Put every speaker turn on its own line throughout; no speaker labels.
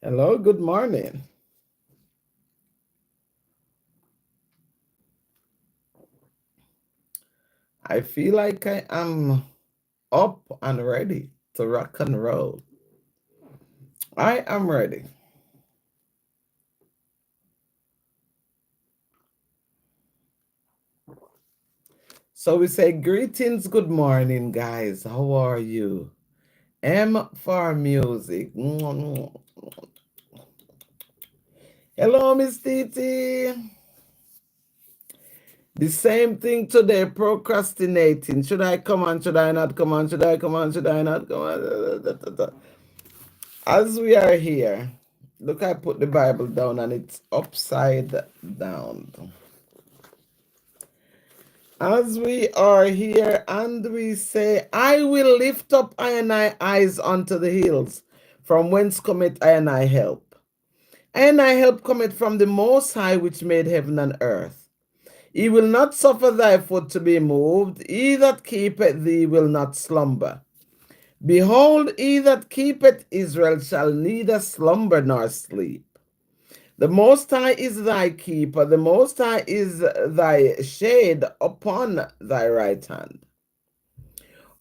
Hello, good morning. I feel like I am up and ready to rock and roll. I am ready. So we say greetings, good morning, guys. How are you? M for music. Hello, Miss Titi. The same thing today, procrastinating. Should I come on? Should I not come on? Should I come on? Should I not come on? As we are here, look, I put the Bible down and it's upside down. As we are here and we say, I will lift up I eyes unto the hills, from whence cometh I help. I help cometh from the Most High, which made heaven and earth. He will not suffer thy foot to be moved. He that keepeth thee will not slumber. Behold, he that keepeth Israel shall neither slumber nor sleep. The Most High is thy keeper, the Most High is thy shade upon thy right hand.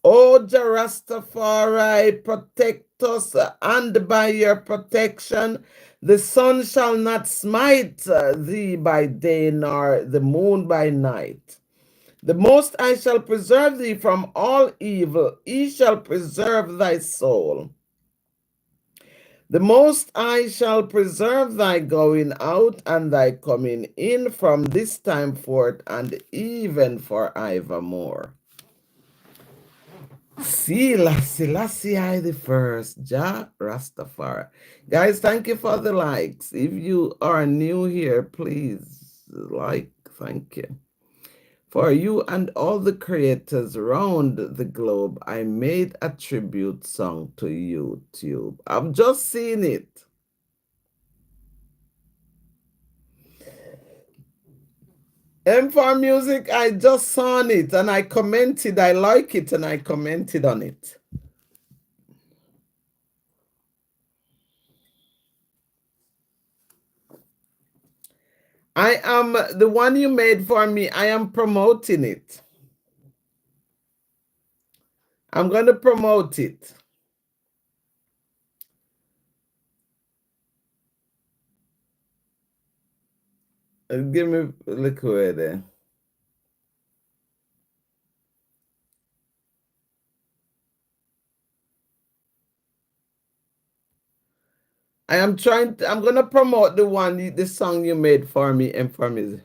O Jarastafari, protect us, and by your protection the sun shall not smite thee by day, nor the moon by night. The Most High shall preserve thee from all evil, he shall preserve thy soul. The Most High shall preserve thy going out and thy coming in from this time forth and even forevermore. Selassie I the first, Jah Rastafari. Guys, thank you for the likes. If you are new here, please like, thank you. For you and all the creators around the globe, I made a tribute song to YouTube. I've just seen it. M for Music, I just saw it and I commented, I like it and I commented on it. I am the one you made for me, I am promoting it. I'm going to promote it. Give me a liquid there. I'm going to promote the song you made for me and for me.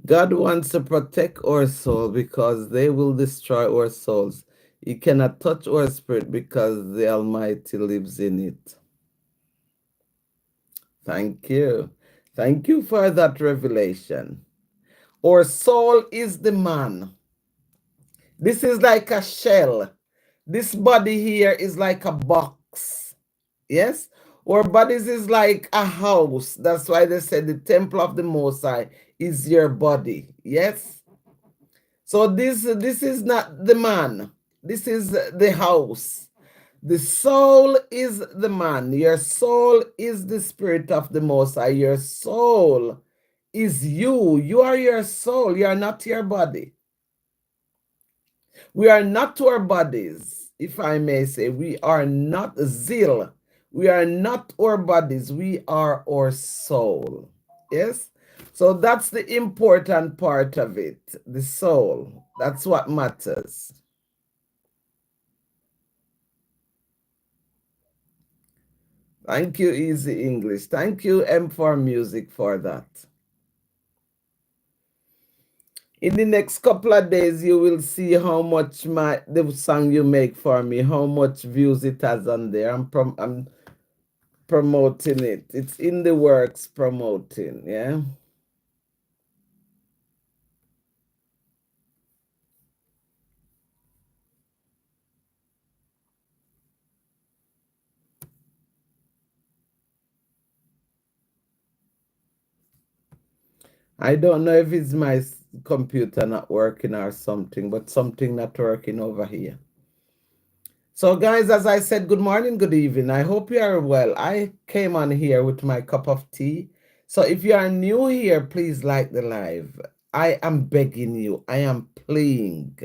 God wants to protect our soul because they will destroy our souls. He cannot touch our spirit because the Almighty lives in it. Thank you. Thank you for that revelation. Our soul is the man. This is like a shell. This body here is like a box. Yes? Our bodies is like a house. That's why they said the temple of the Most High is your body. Yes? So this is not the man. This is the house. The soul is the man. Your soul is the spirit of the Most High. Your soul is you. You are your soul. You are not your body. We are not to our bodies, if I may say. We are not zeal. We are not our bodies. We are our soul. Yes? So that's the important part of it. The soul. That's what matters. Thank you, Easy English. Thank you, M for Music, for that. In the next couple of days, you will see how much the song you make for me, how much views it has on there. I'm promoting it. It's in the works promoting, yeah. I don't know if it's my computer not working or something, but something not working over here. So, guys, as I said, good morning, good evening. I hope you are well. I came on here with my cup of tea. So, if you are new here, please like the live. I am begging you. I am playing.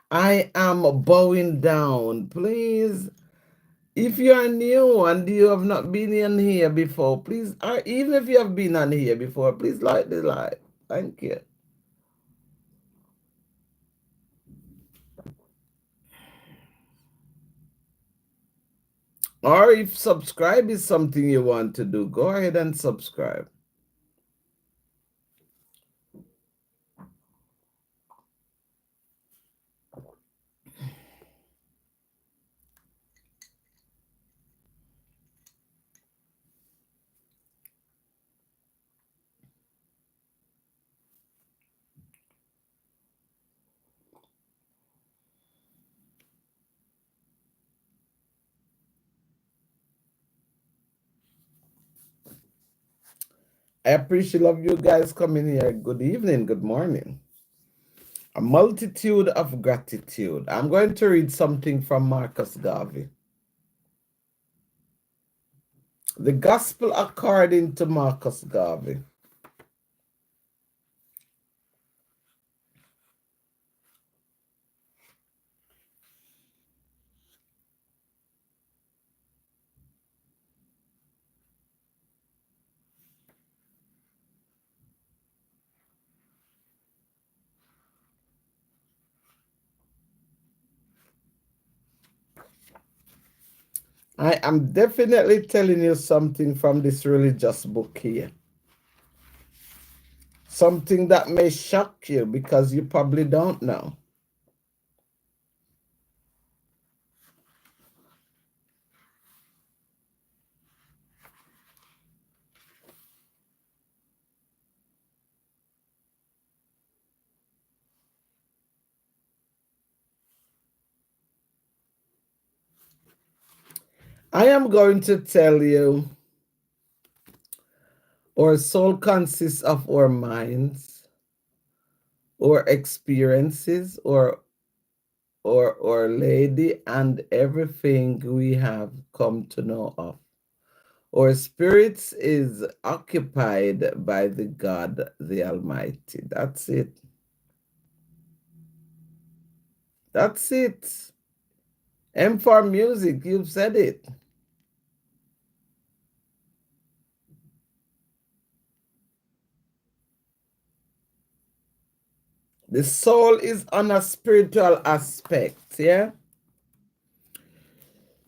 I am bowing down. Please, if you are new and you have not been in here before, please, or even if you have been on here before, please like the live. Thank you. Or if subscribe is something you want to do, go ahead and subscribe. I appreciate love you guys coming here. Good evening, good morning. A multitude of gratitude. I'm going to read something from Marcus Garvey. The Gospel according to Marcus Garvey. I am definitely telling you something from this religious book here. Something that may shock you because you probably don't know. I am going to tell you our soul consists of our minds, our experiences, or lady, and everything we have come to know of. Our spirits is occupied by the God, the Almighty. That's it. That's it. M for music, you've said it. The soul is on a spiritual aspect, yeah?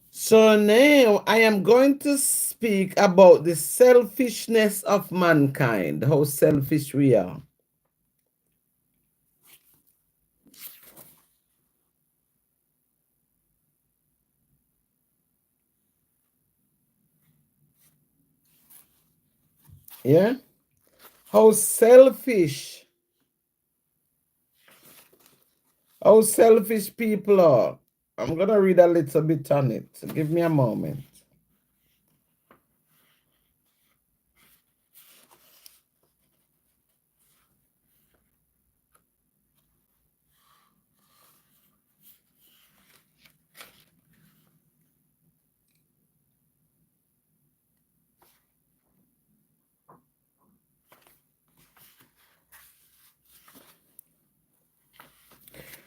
So now I am going to speak about the selfishness of mankind, how selfish we are. Yeah? How selfish people are. I'm going to read a little bit on it. Give me a moment.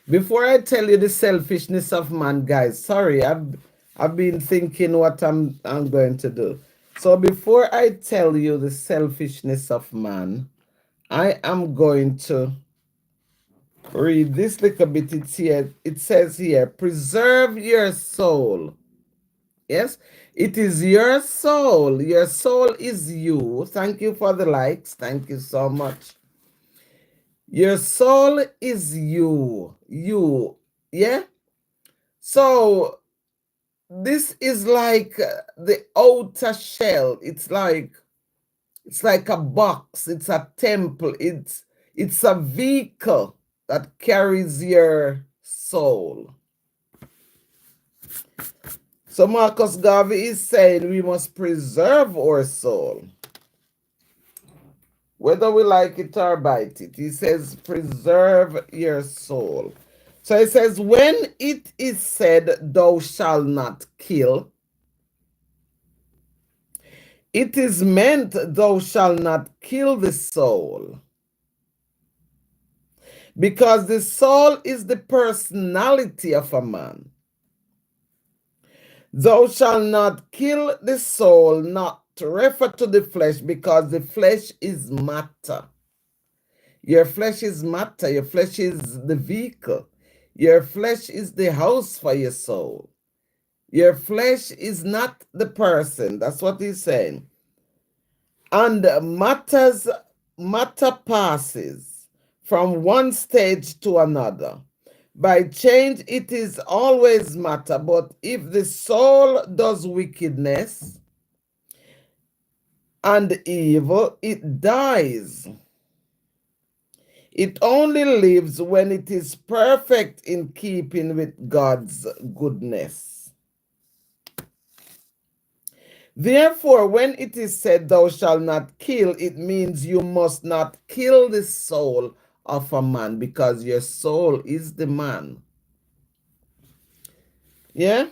Before I tell you the selfishness of man, guys, sorry, I've been thinking what I'm going to do. So before I tell you the selfishness of man, I am going to read this little bit. It's here. It says here, preserve your soul. Yes, it is your soul. Your soul is you. Thank you for the likes. Thank you so much. Your soul is you. You. Yeah. So this is like the outer shell. It's like a box. It's a temple. It's a vehicle that carries your soul. So Marcus Garvey is saying we must preserve our soul, whether we like it or bite it. He says, preserve your soul. So it says, when it is said, thou shalt not kill, it is meant, thou shalt not kill the soul. Because the soul is the personality of a man. Thou shalt not kill the soul, not to refer to the flesh, because the flesh is matter. Your flesh is matter. Your flesh is the vehicle. Your flesh is the house for your soul. Your flesh is not the person. That's what he's saying. And matter passes from one stage to another. By change, it is always matter. But if the soul does wickedness and evil, it dies. It only lives when it is perfect in keeping with God's goodness. Therefore, when it is said, thou shalt not kill, it means you must not kill the soul of a man, because your soul is the man. Yeah?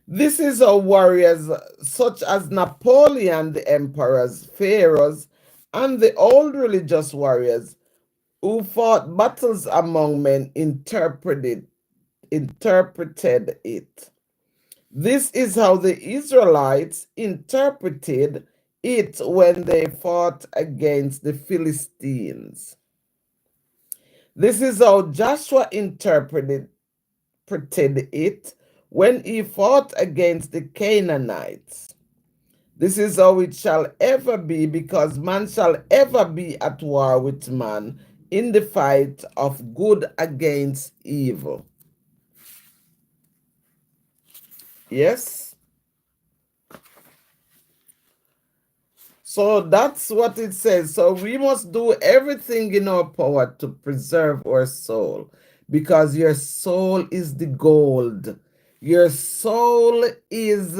This is how warriors such as Napoleon, the emperors, pharaohs, and the old religious warriors who fought battles among men interpreted it. This is how the Israelites interpreted it when they fought against the Philistines. This is how Joshua interpreted it when he fought against the Canaanites. This is how it shall ever be, because man shall ever be at war with man in the fight of good against evil. Yes? So that's what it says. So we must do everything in our power to preserve our soul, because your soul is the gold. Your soul is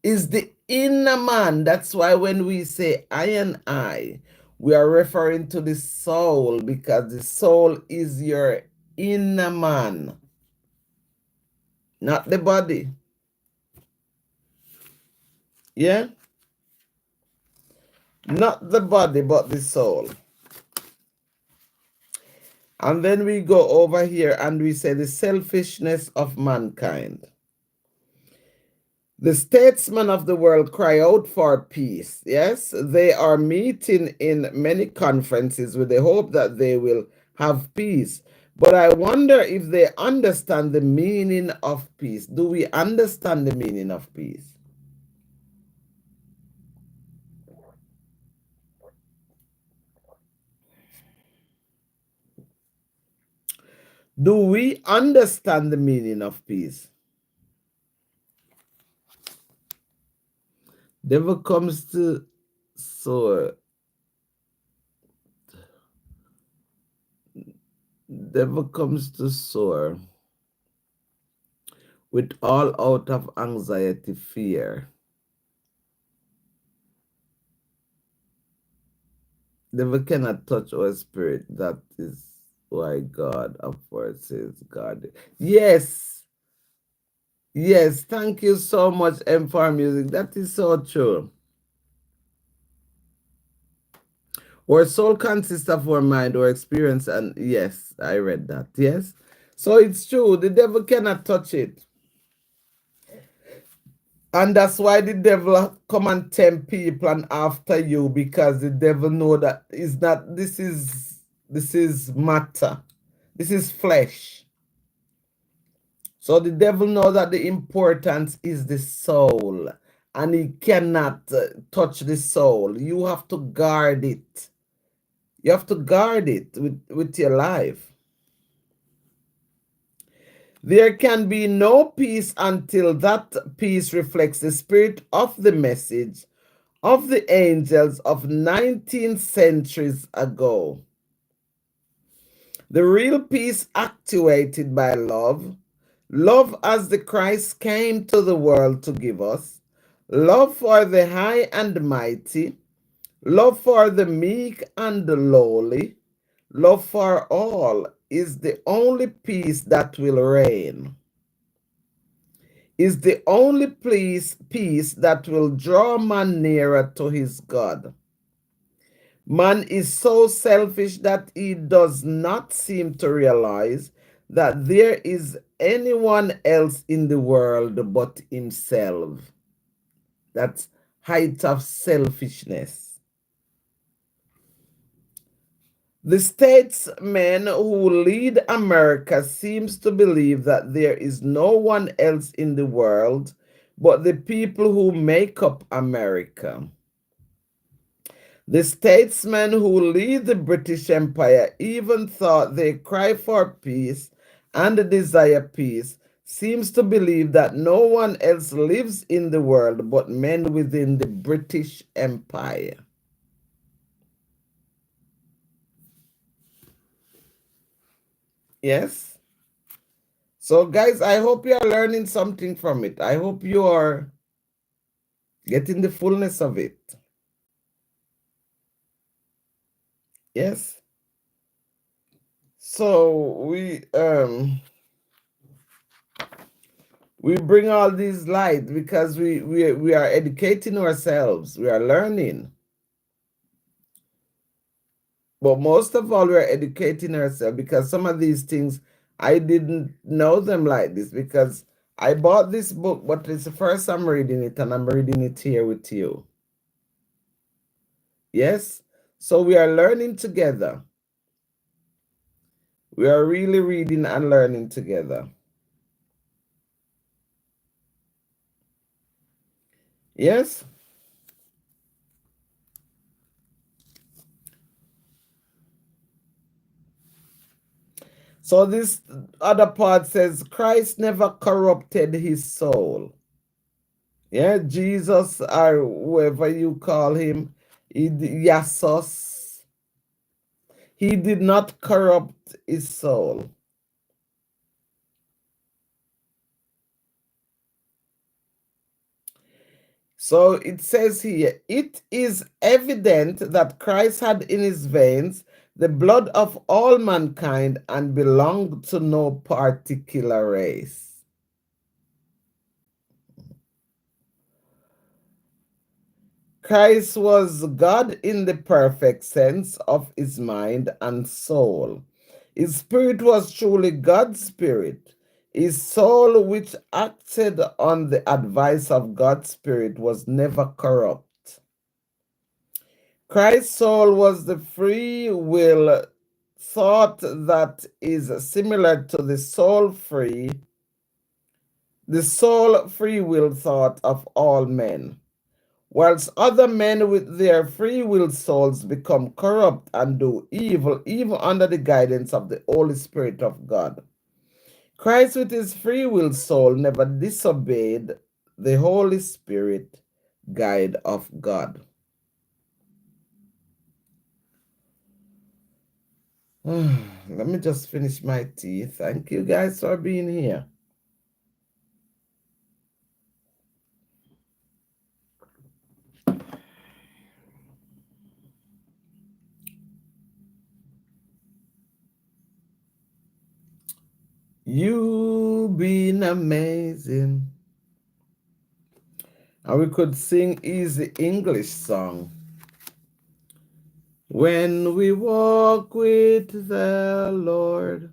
the inner man. That's why when we say I and I, we are referring to the soul, because the soul is your inner man, not the body. Yeah? Not the body, but the soul. And then we go over here and we say the selfishness of mankind. The statesmen of the world cry out for peace. Yes, they are meeting in many conferences with the hope that they will have peace. But I wonder if they understand the meaning of peace. Do we understand the meaning of peace? Do we understand the meaning of peace? Devil comes to soar. Devil comes to soar with all out of anxiety, fear. Devil cannot touch our spirit. That is why God, of course, says God. Yes. Yes. Thank you so much, M4 Music. That is so true. Our soul consists of our mind, our experience, and yes, I read that. Yes. So it's true. The devil cannot touch it. And that's why the devil come and tempt people and after you, because the devil know that is not, this is matter. This is flesh. So the devil knows that the importance is the soul, and he cannot touch the soul. You have to guard it. You have to guard it with your life. There can be no peace until that peace reflects the spirit of the message of the angels of 19 centuries ago. The real peace actuated by love, love as the Christ came to the world to give us, love for the high and mighty, love for the meek and the lowly, love for all is the only peace that will reign, is the only peace that will draw man nearer to his God. Man is so selfish that he does not seem to realize that there is anyone else in the world but himself. That's height of selfishness. The statesmen who lead America seems to believe that there is no one else in the world but the people who make up America. The statesmen who lead the British Empire even thought their cry for peace and desire peace seems to believe that no one else lives in the world but men within the British Empire. Yes? So, guys, I hope you are learning something from it. I hope you are getting the fullness of it. Yes? So, we bring all these light because we are educating ourselves. We are learning. But most of all, we're educating ourselves because some of these things, I didn't know them like this because I bought this book, but it's the first I'm reading it, and I'm reading it here with you. Yes? So we are learning together. We are really reading and learning together. Yes? So this other part says, Christ never corrupted his soul. Yeah, Jesus, or whoever you call him, Yasos, he did not corrupt his soul. So it says here, it is evident that Christ had in his veins the blood of all mankind and belonged to no particular race. Christ was God in the perfect sense of his mind and soul. His spirit was truly God's spirit. His soul, which acted on the advice of God's spirit, was never corrupt. Christ's soul was the free will thought that is similar to the soul free will thought of all men. Whilst other men with their free will souls become corrupt and do evil, even under the guidance of the Holy Spirit of God. Christ, with his free will soul, never disobeyed the Holy Spirit guide of God. Let me just finish my tea. Thank you guys for being here. You've been amazing. And we could sing easy English song. When we walk with the Lord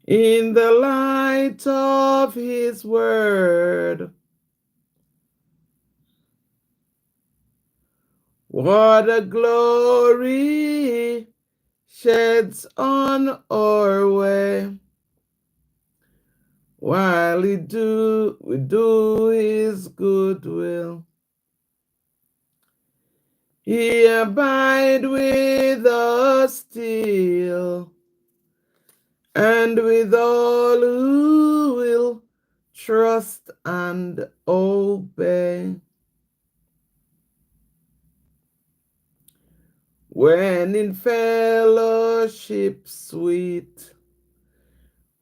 in the light of his word, what a glory sheds on our way. While we do his good will, he abide with us still, and with all who will trust and obey. When in fellowship sweet,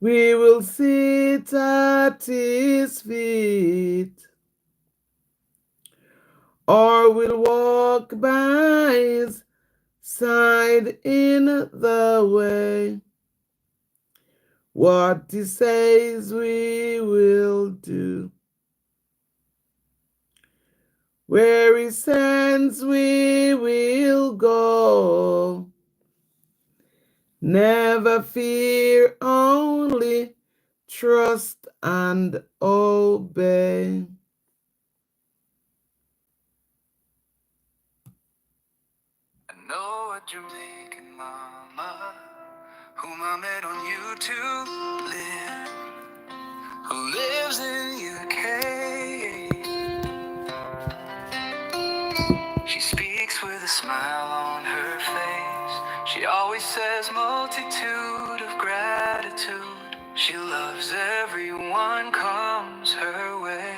we will sit at his feet, or will walk by his side in the way. What he says we will do. Where he sends we will go. Never fear, only trust and obey.
I know a Jamaican mama whom I met on YouTube, who lives in UK. She speaks with a smile on her face. She always says multitude of gratitude. She loves everyone comes her way.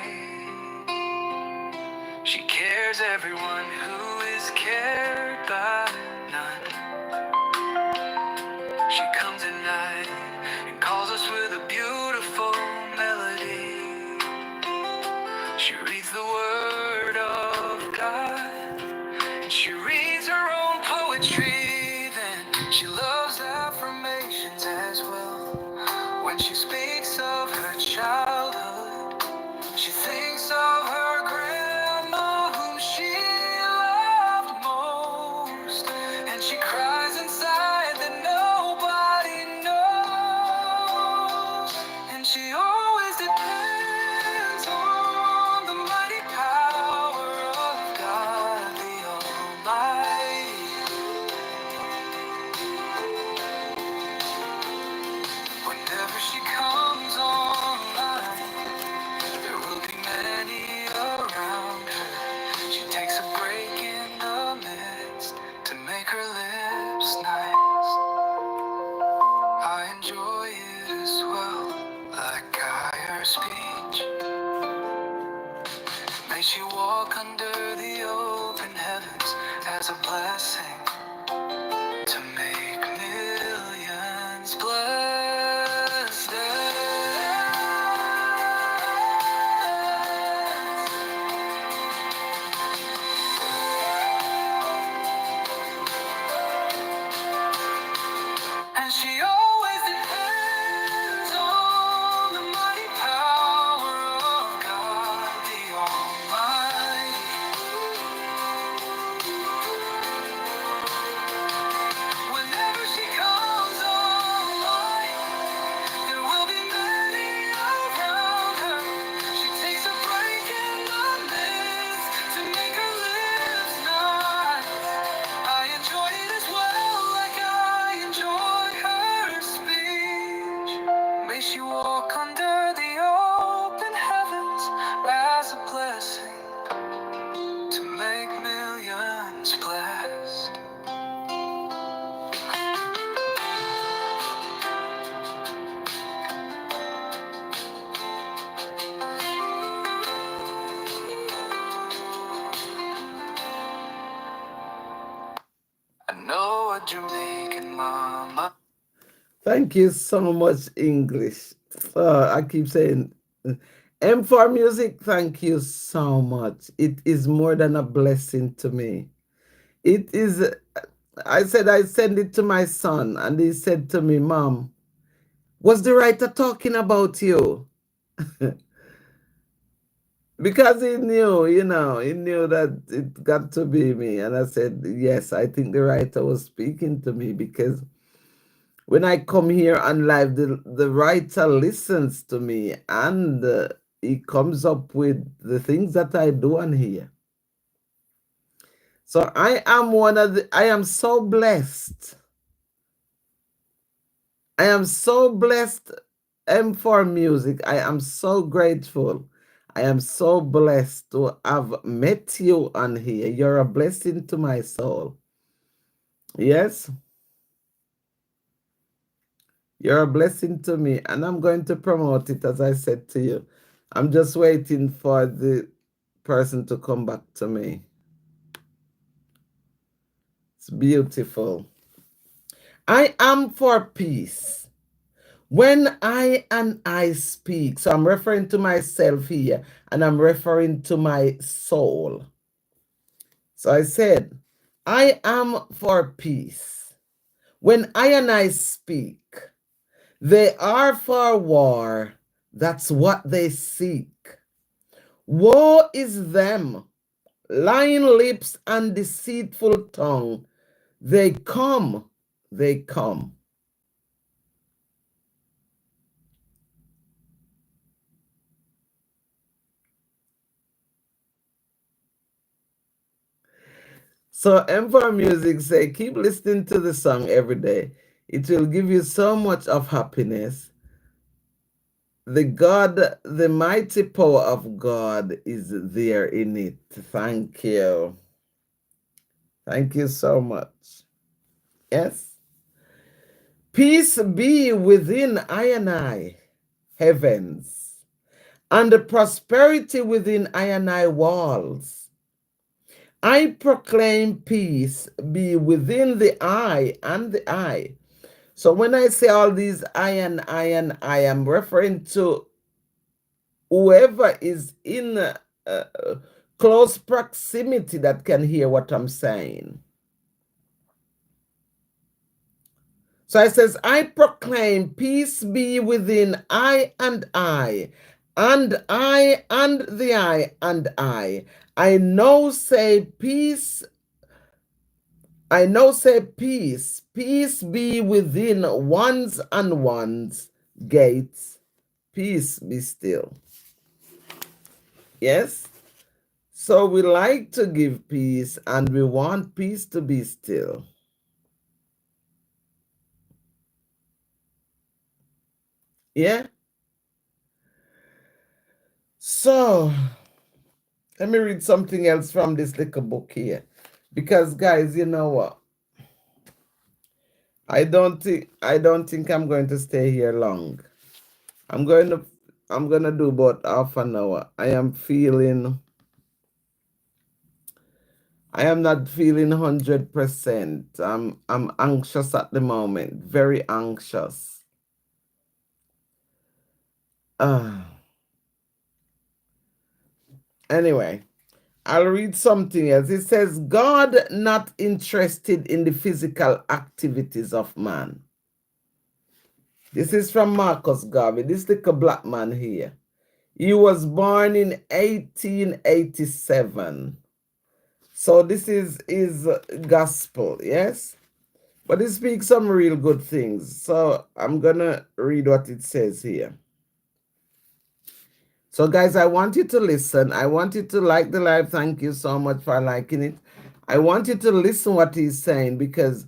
She cares everyone who is cared by none. She comes at night and calls us with a beautiful melody. She reads the word of God, and she reads her own poetry. Then she loves affirmations as well. When she speaks of her childhood, she thinks of her grandma whom she loved most, and she cries inside that nobody knows. And she always depends on the mighty power of God the Almighty. Whenever she comes online, there will be many around her. She takes a break in the midst to make her lips nice. I enjoy it as well, like her speech. May she walk under the open heavens as a blessing to make millions blessed. And she always depends on the mighty power of God the Almighty. Whenever she comes online, there will be many around her. She takes a break in the midst to make her lips nice. I enjoy it as well, like I enjoy her speech. May she walk under the open heavens as a blessing to make millions blessed. I know a Jamaican mama.
Thank you so much, English. I keep saying M for music, thank you so much. It is more than a blessing to me. It is, I said I send it to my son, and he said to me, Mom, was the writer talking about you? Because he knew, he knew that it got to be me. And I said, yes, I think the writer was speaking to me, because when I come here on live, the writer listens to me, and he comes up with the things that I do on here. So I am so blessed. I am so blessed, M for music. I am so grateful. I am so blessed to have met you on here. You're a blessing to my soul. Yes, you're a blessing to me, and I'm going to promote it, as I said to you. I'm just waiting for the person to come back to me. It's beautiful. I am for peace. When I speak, so I'm referring to myself here, and I'm referring to my soul. So I said, I am for peace. When I and I speak, they are for war. That's what they seek. Woe is them, lying lips and deceitful tongue. They come, they come. So M4 Music say, keep listening to the song every day. It will give you so much of happiness. The mighty power of God is there in it. Thank you. Thank you so much. Yes. Peace be within I and I, heavens, and the prosperity within I and I walls. I proclaim peace be within the I and the I. So when I say all these I am referring to whoever is in close proximity that can hear what I'm saying. So it says, I proclaim peace be within I and I, and I and the I and I. I know say peace peace be within ones and ones gates, peace be still. Yes? So we like to give peace and we want peace to be still. Yeah? So let me read something else from this little book here. Because guys, you know what? I don't think I'm going to stay here long. I'm gonna do about half an hour. I am not feeling 100%. I'm anxious at the moment, very anxious. Anyway, I'll read something else. It says, God not interested in the physical activities of man. This is from Marcus Garvey, this little black man here. He was born in 1887. So this is his gospel, yes? But he speaks some real good things. So I'm going to read what it says here. So guys, I want you to listen. I want you to like the live. Thank you so much for liking it. I want you to listen what he's saying, because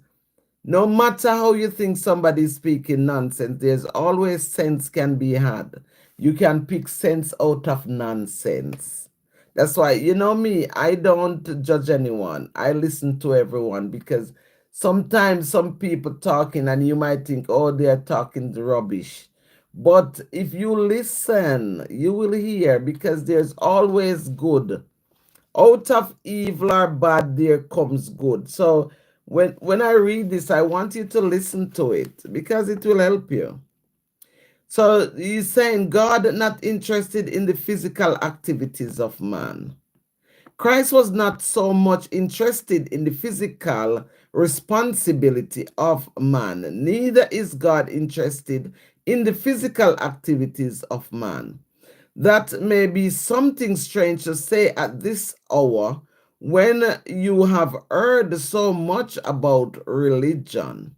no matter how you think somebody's speaking nonsense, there's always sense can be had. You can pick sense out of nonsense. That's why, you know me, I don't judge anyone. I listen to everyone, because sometimes some people talking and you might think, oh, they're talking rubbish. But if you listen, you will hear, because there's always good. Out of evil or bad, there comes good. So when I read this, I want you to listen to it, because it will help you. So he's saying God not interested in the physical activities of man. Christ was not so much interested in the physical responsibility of man. Neither is God interested in the physical activities of man. That may be something strange to say at this hour, when you have heard so much about religion.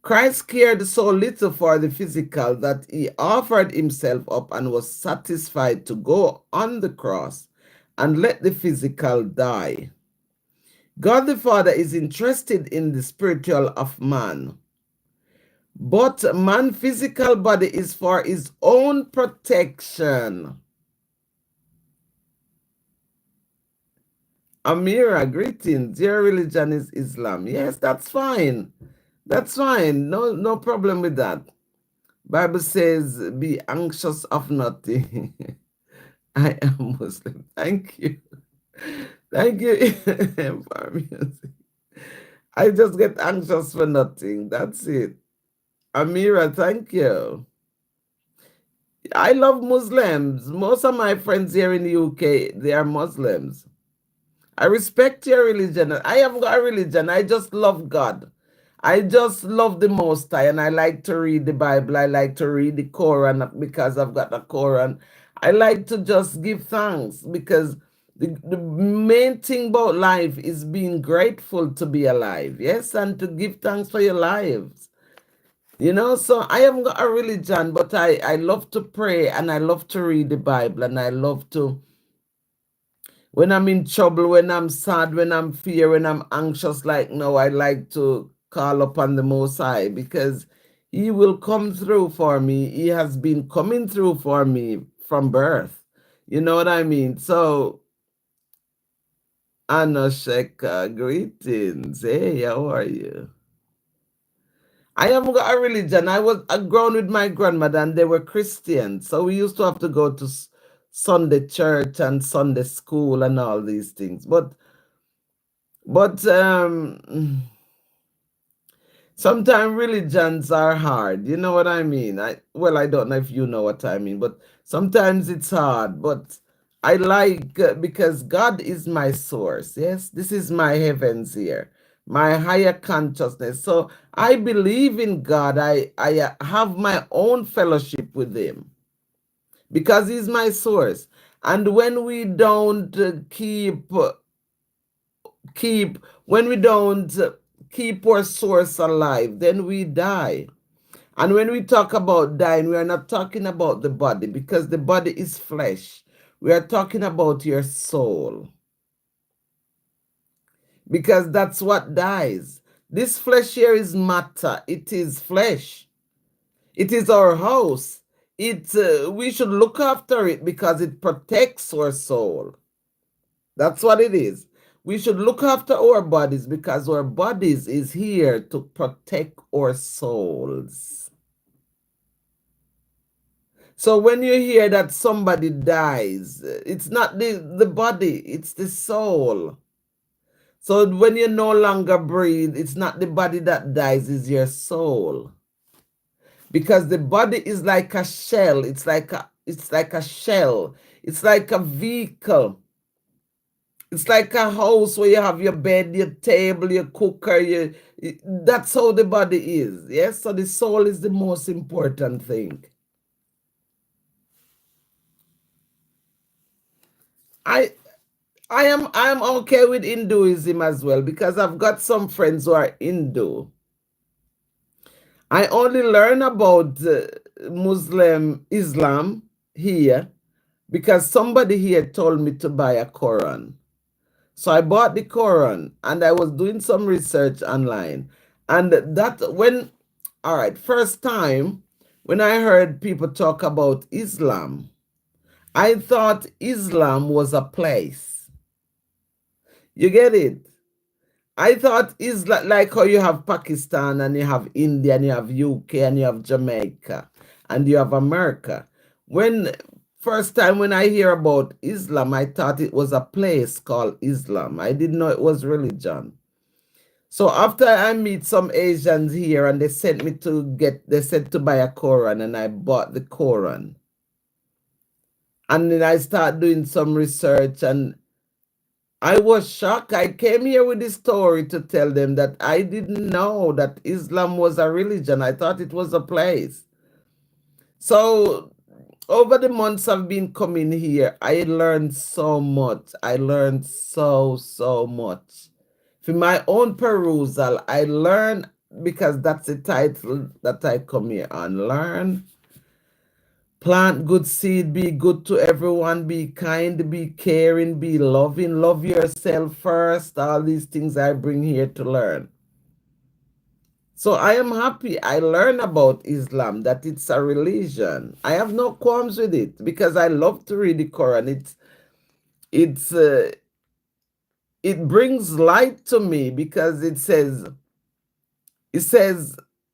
Christ cared so little for the physical that he offered himself up and was satisfied to go on the cross and let the physical die. God the Father is interested in the spiritual of man, but man's physical body is for his own protection. Amira, greetings. Your religion is Islam. Yes, that's fine. That's fine. No problem with that. Bible says, be anxious of nothing. I am Muslim. Thank you. Thank you. I just get anxious for nothing. That's it. Amira, thank you. I love Muslims. Most of my friends here in the UK, they are Muslims. I respect your religion. I haven't got a religion. I just love God. I just love the Most High, and I like to read the Bible. I like to read the Quran because I've got the Quran. I like to just give thanks because the main thing about life is being grateful to be alive, yes, and to give thanks for your lives. So I haven't got a religion, but I love to pray and I love to read the Bible and I love to, when I'm in trouble, when I'm sad, when I'm fear, when I'm anxious, like now, I like to call upon the Most High because He will come through for me. He has been coming through for me from birth. You know what I mean? So, Anosheka, greetings. Hey, how are you? I haven't got a religion. I grown with my grandmother and they were Christians. So we used to have to go to Sunday church and Sunday school and all these things. But sometimes religions are hard. You know what I mean? I don't know if you know what I mean, but sometimes it's hard. But I like because God is my source. Yes, this is my heavens here, my higher consciousness. So I believe in God. I have my own fellowship with Him because He's my source. And when we don't when we don't keep our source alive, then we die. And when we talk about dying, we are not talking about the body because the body is flesh. We are talking about your soul because that's what dies. This flesh here is matter. It is flesh. It is our house. We should look after it because it protects our soul. That's what it is. We should look after our bodies because our bodies is here to protect our souls. So when you hear that somebody dies, it's not the body, it's the soul. So when you no longer breathe, it's not the body that dies, it's your soul. Because the body is like a shell, it's like a shell, it's like a vehicle. It's like a house where you have your bed, your table, your cooker. That's how the body is. Yes, so the soul is the most important thing. I'm okay with Hinduism as well because I've got some friends who are Hindu. I only learn about Islam here because somebody here told me to buy a Quran. So I bought the Quran and I was doing some research online. And first time when I heard people talk about Islam, I thought Islam was a place. You get it? I thought Islam, like how you have Pakistan and you have India and you have UK and you have Jamaica and you have America. First time when I hear about Islam, I thought it was a place called Islam. I didn't know it was religion. So after I meet some Asians here and they said to buy a Quran and I bought the Quran. And then I start doing some research and I was shocked. I came here with this story to tell them that I didn't know that Islam was a religion. I thought it was a place. So over the months I've been coming here, I learned so much. I learned so much. For my own perusal, I learned, because that's the title that I come here on. Learn, plant good seed, be good to everyone, be kind, be caring, be loving, love yourself first. All these things I bring here to learn. So I am happy I learned about Islam, that it's a religion. I have no qualms with it because I love to read the Quran. It brings light to me because it says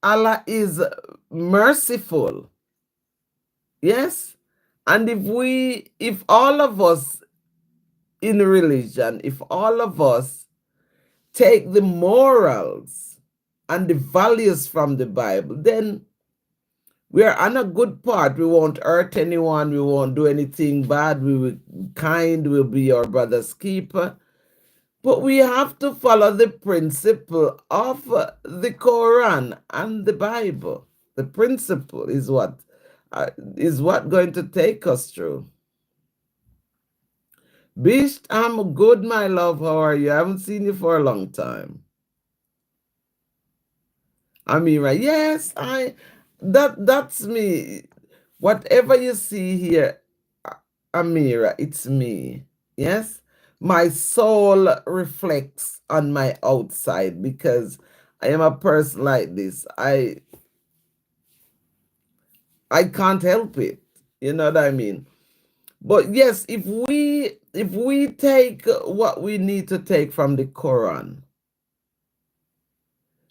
Allah is merciful. Yes? And if all of us in religion, if all of us take the morals and the values from the Bible, then we are on a good part. We won't hurt anyone. We won't do anything bad. We will be kind. We'll be our brother's keeper. But we have to follow the principle of the Quran and the Bible. The principle is what going to take us through. Bisht, I'm good, my love. How are you? I haven't seen you for a long time. Amira, yes, that's me. Whatever you see here, Amira, it's me. Yes, my soul reflects on my outside because I am a person like this. I can't help it. You know what I mean? But yes, if we take what we need to take from the Quran.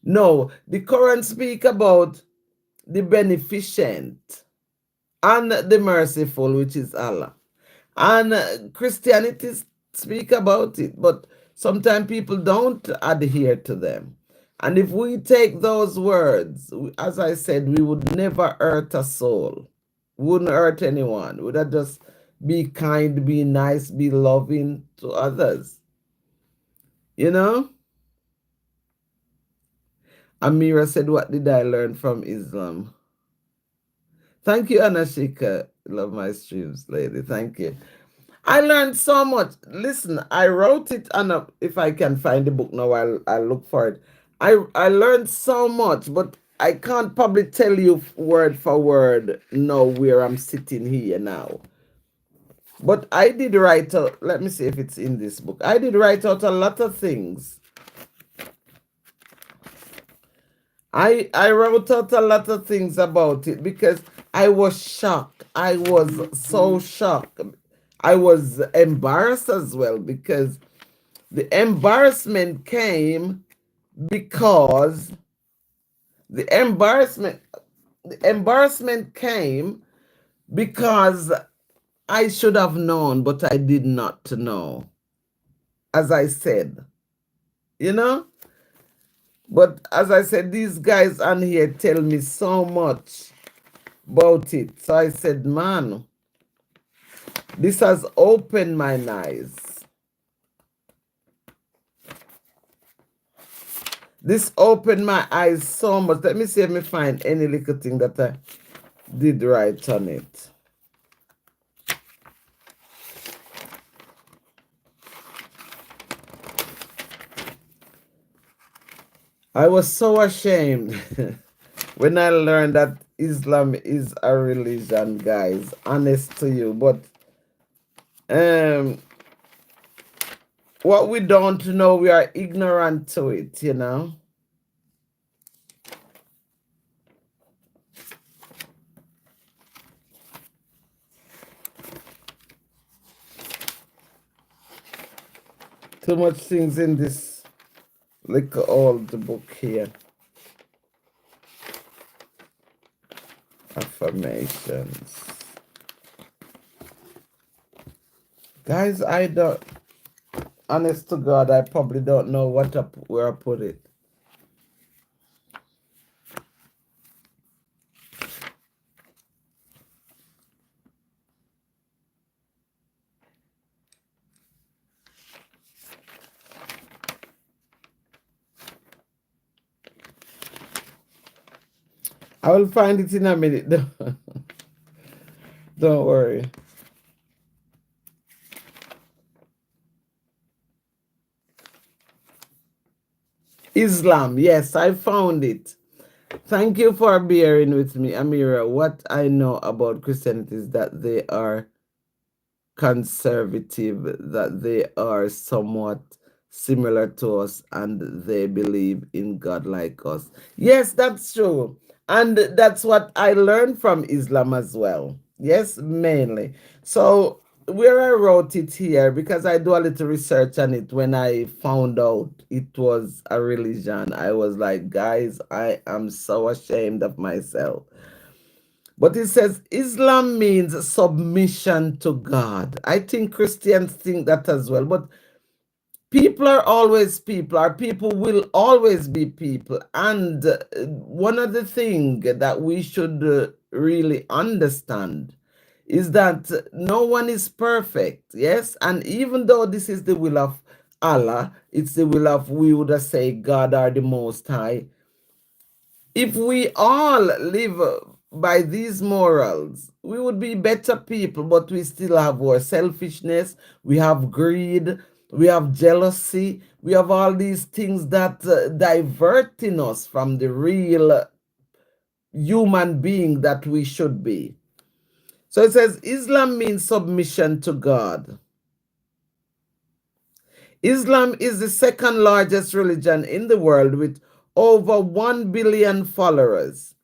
No, the Quran speak about the beneficent and the merciful, which is Allah. And Christianity speak about it, but sometimes people don't adhere to them. And if we take those words, as I said, we would never hurt a soul. Wouldn't hurt anyone. Would have just be kind, be nice, be loving to others. You know? Amira said, what did I learn from Islam? Thank you, Anashika. Love my streams, lady. Thank you. I learned so much. Listen, I wrote it on if I can find the book now, I'll look for it. I learned so much, but I can't probably tell you word for word now where I'm sitting here now. But I did write out, let me see if it's in this book. I did write out a lot of things. I wrote out a lot of things about it because I was shocked. I was so shocked. I was embarrassed as well because the embarrassment came because the embarrassment came because I should have known, but I did not know, as I said, you know? But as I said, these guys on here tell me so much about it. So I said, man, this has opened my eyes. This opened my eyes so much. Let me see if I find any little thing that I did write on it. I was so ashamed when I learned that Islam is a religion, guys. Honest to you. But what we don't know, we are ignorant to it, you know. Too much things in this little old book here. Affirmations. Guys, I don't, honest to God, I probably don't know where I put it. I will find it in a minute. Don't worry. Islam, yes, I found it. Thank you for bearing with me, Amira. What I know about Christianity is that they are conservative, that they are somewhat similar to us, and they believe in God like us. Yes, that's true. And that's what I learned from Islam as well. Yes, mainly. So where I wrote it here, because I do a little research on it, when I found out it was a religion, I was like, guys, I am so ashamed of myself. But it says Islam means submission to God. I think Christians think that as well. But people are always people. Our people will always be people. And one of the things that we should really understand is that no one is perfect. Yes. And even though this is the will of Allah. It's the will of, we would say, God or the Most High. If we all live by these morals, we would be better people, but we still have our selfishness, we have greed, we have jealousy, we have all these things that diverting us from the real human being that we should be. So it says Islam means submission to God. Islam is the second largest religion in the world with over 1 billion followers.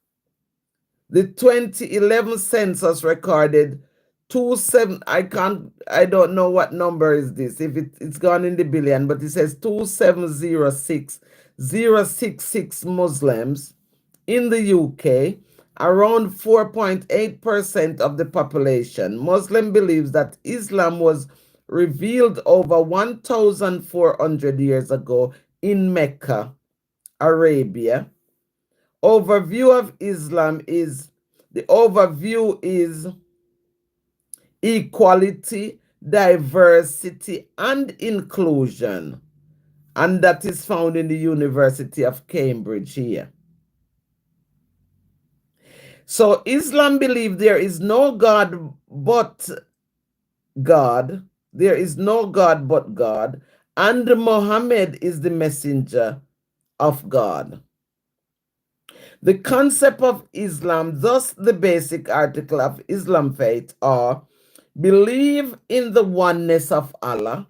The 2011 census recorded 27, I don't know what number is this, if it's gone in the billion, but it says 2706066 Muslims in the UK, around 4.8% of the population. Muslim believes that Islam was revealed over 1,400 years ago in Mecca, Arabia. Overview of Islam is, the overview is equality, diversity, and inclusion. And that is found in the University of Cambridge here. So Islam believes there is no God but God. There is no God but God. And Muhammad is the messenger of God. The concept of Islam, thus the basic article of Islam faith, are believe in the oneness of Allah.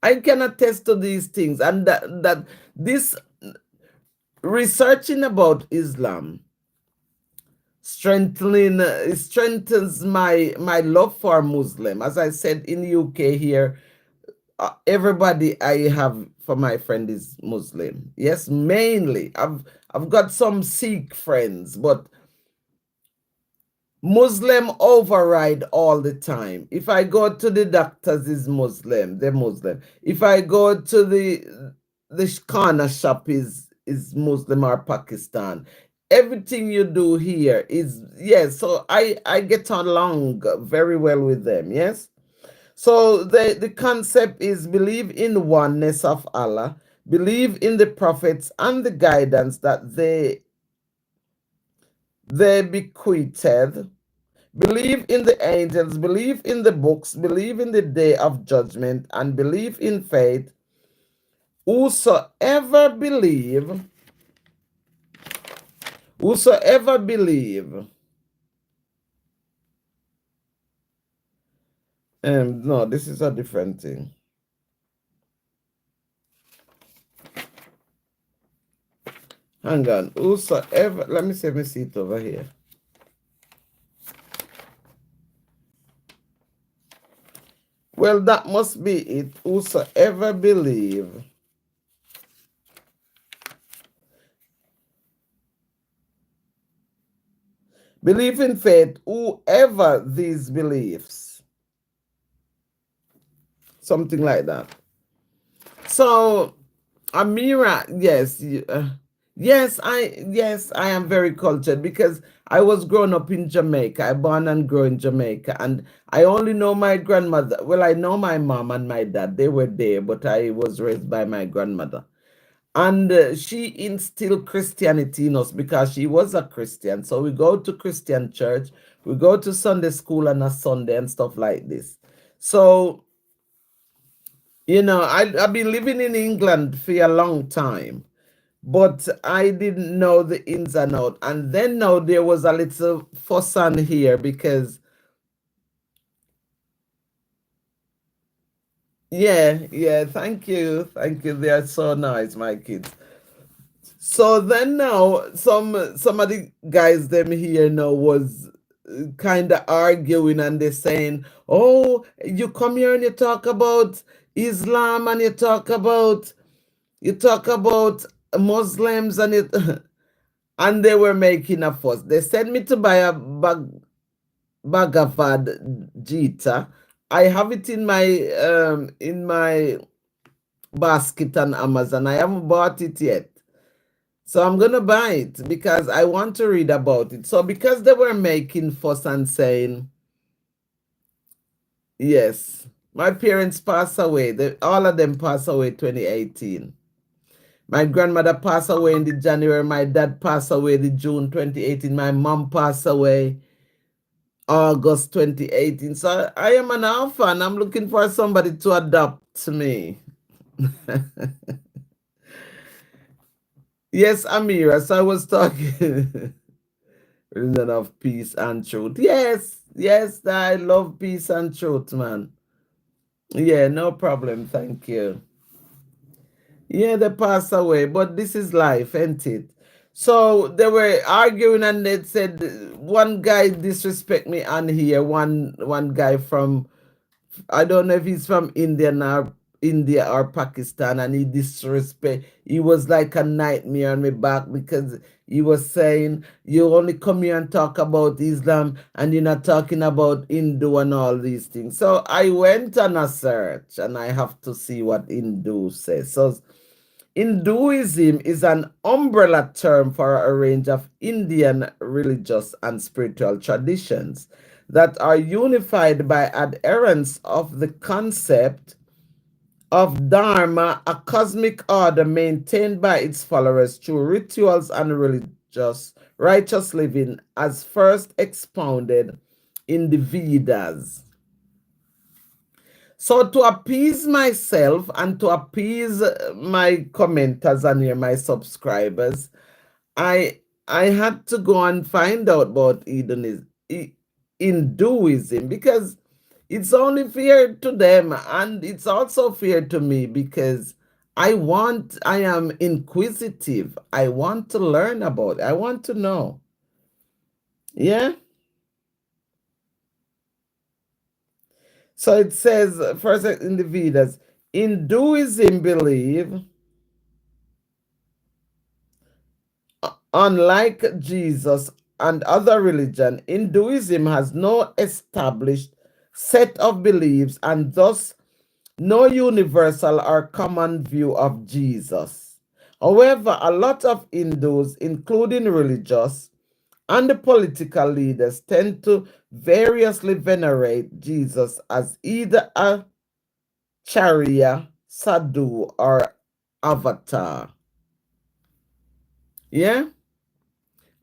I can attest to these things, and that this researching about Islam strengthens my love for Muslim. As I said, in the UK here, everybody I have for my friend is Muslim. Yes, mainly. I've got some Sikh friends, but Muslim override all the time. If I go to the doctors, is Muslim, they're Muslim. If I go to the corner shop, is Muslim or Pakistan. Everything you do here is, yes, so I get along very well with them, yes. So the concept is believe in the oneness of Allah, believe in the prophets and the guidance that they bequeathed, believe in the angels, believe in the books, believe in the day of judgment, and believe in faith. Whosoever believe, no, this is a different thing. Hang on. Whosoever, let me see it over here. Well, that must be it. Whosoever believe. Believe in faith, whoever these beliefs. Something like that. So, Amira, yes, yes, I am very cultured because I was grown up in Jamaica. I born and grew in Jamaica, and I only know my grandmother. Well, I know my mom and my dad. They were there, but I was raised by my grandmother. And she instilled Christianity in us because she was a Christian. So we go to Christian church, we go to Sunday school on a Sunday and stuff like this. So, you know, I've been living in England for a long time, but I didn't know the ins and outs. And then now there was a little fuss on here because, yeah, thank you. They are so nice, my kids. So then now some of the guys them here now was kind of arguing, and they're saying, oh, you come here and you talk about Islam and you talk about Muslims and it and they were making a fuss. They sent me to buy a Bhagavad Gita. I have it in my basket on Amazon. I haven't bought it yet. So I'm going to buy it because I want to read about it. So because they were making fuss and saying, yes, My parents passed away. All of them passed away 2018. My grandmother passed away in the January. My dad passed away the June 2018. My mom passed away August 2018. So I am an orphan. I'm looking for somebody to adopt me. Yes, Amira. So I was talking religion of peace and truth. Yes, yes, I love peace and truth, man. Yeah, no problem. Thank you. Yeah, they passed away, but this is life, ain't it? So they were arguing, and they said one guy disrespect me on here. One guy from, I don't know if he's from India or Pakistan, and he disrespect. He was like a nightmare on my back because he was saying you only come here and talk about Islam, and you're not talking about Hindu and all these things. So I went on a search, and I have to see what Hindu says. So Hinduism is an umbrella term for a range of Indian religious and spiritual traditions that are unified by adherence of the concept of Dharma, a cosmic order maintained by its followers through rituals and religious righteous living, as first expounded in the Vedas. So to appease myself and to appease my commenters and here, my subscribers, I had to go and find out about Hinduism, because it's only fair to them and it's also fair to me, because I am inquisitive. I want to learn about it. I want to know. Yeah. So it says, first in the Vedas, Hinduism believe, unlike Jesus and other religion, Hinduism has no established set of beliefs and thus no universal or common view of Jesus. However, a lot of Hindus, including religious and the political leaders, tend to variously venerate Jesus as either a Charya, Sadhu, or Avatar. Yeah?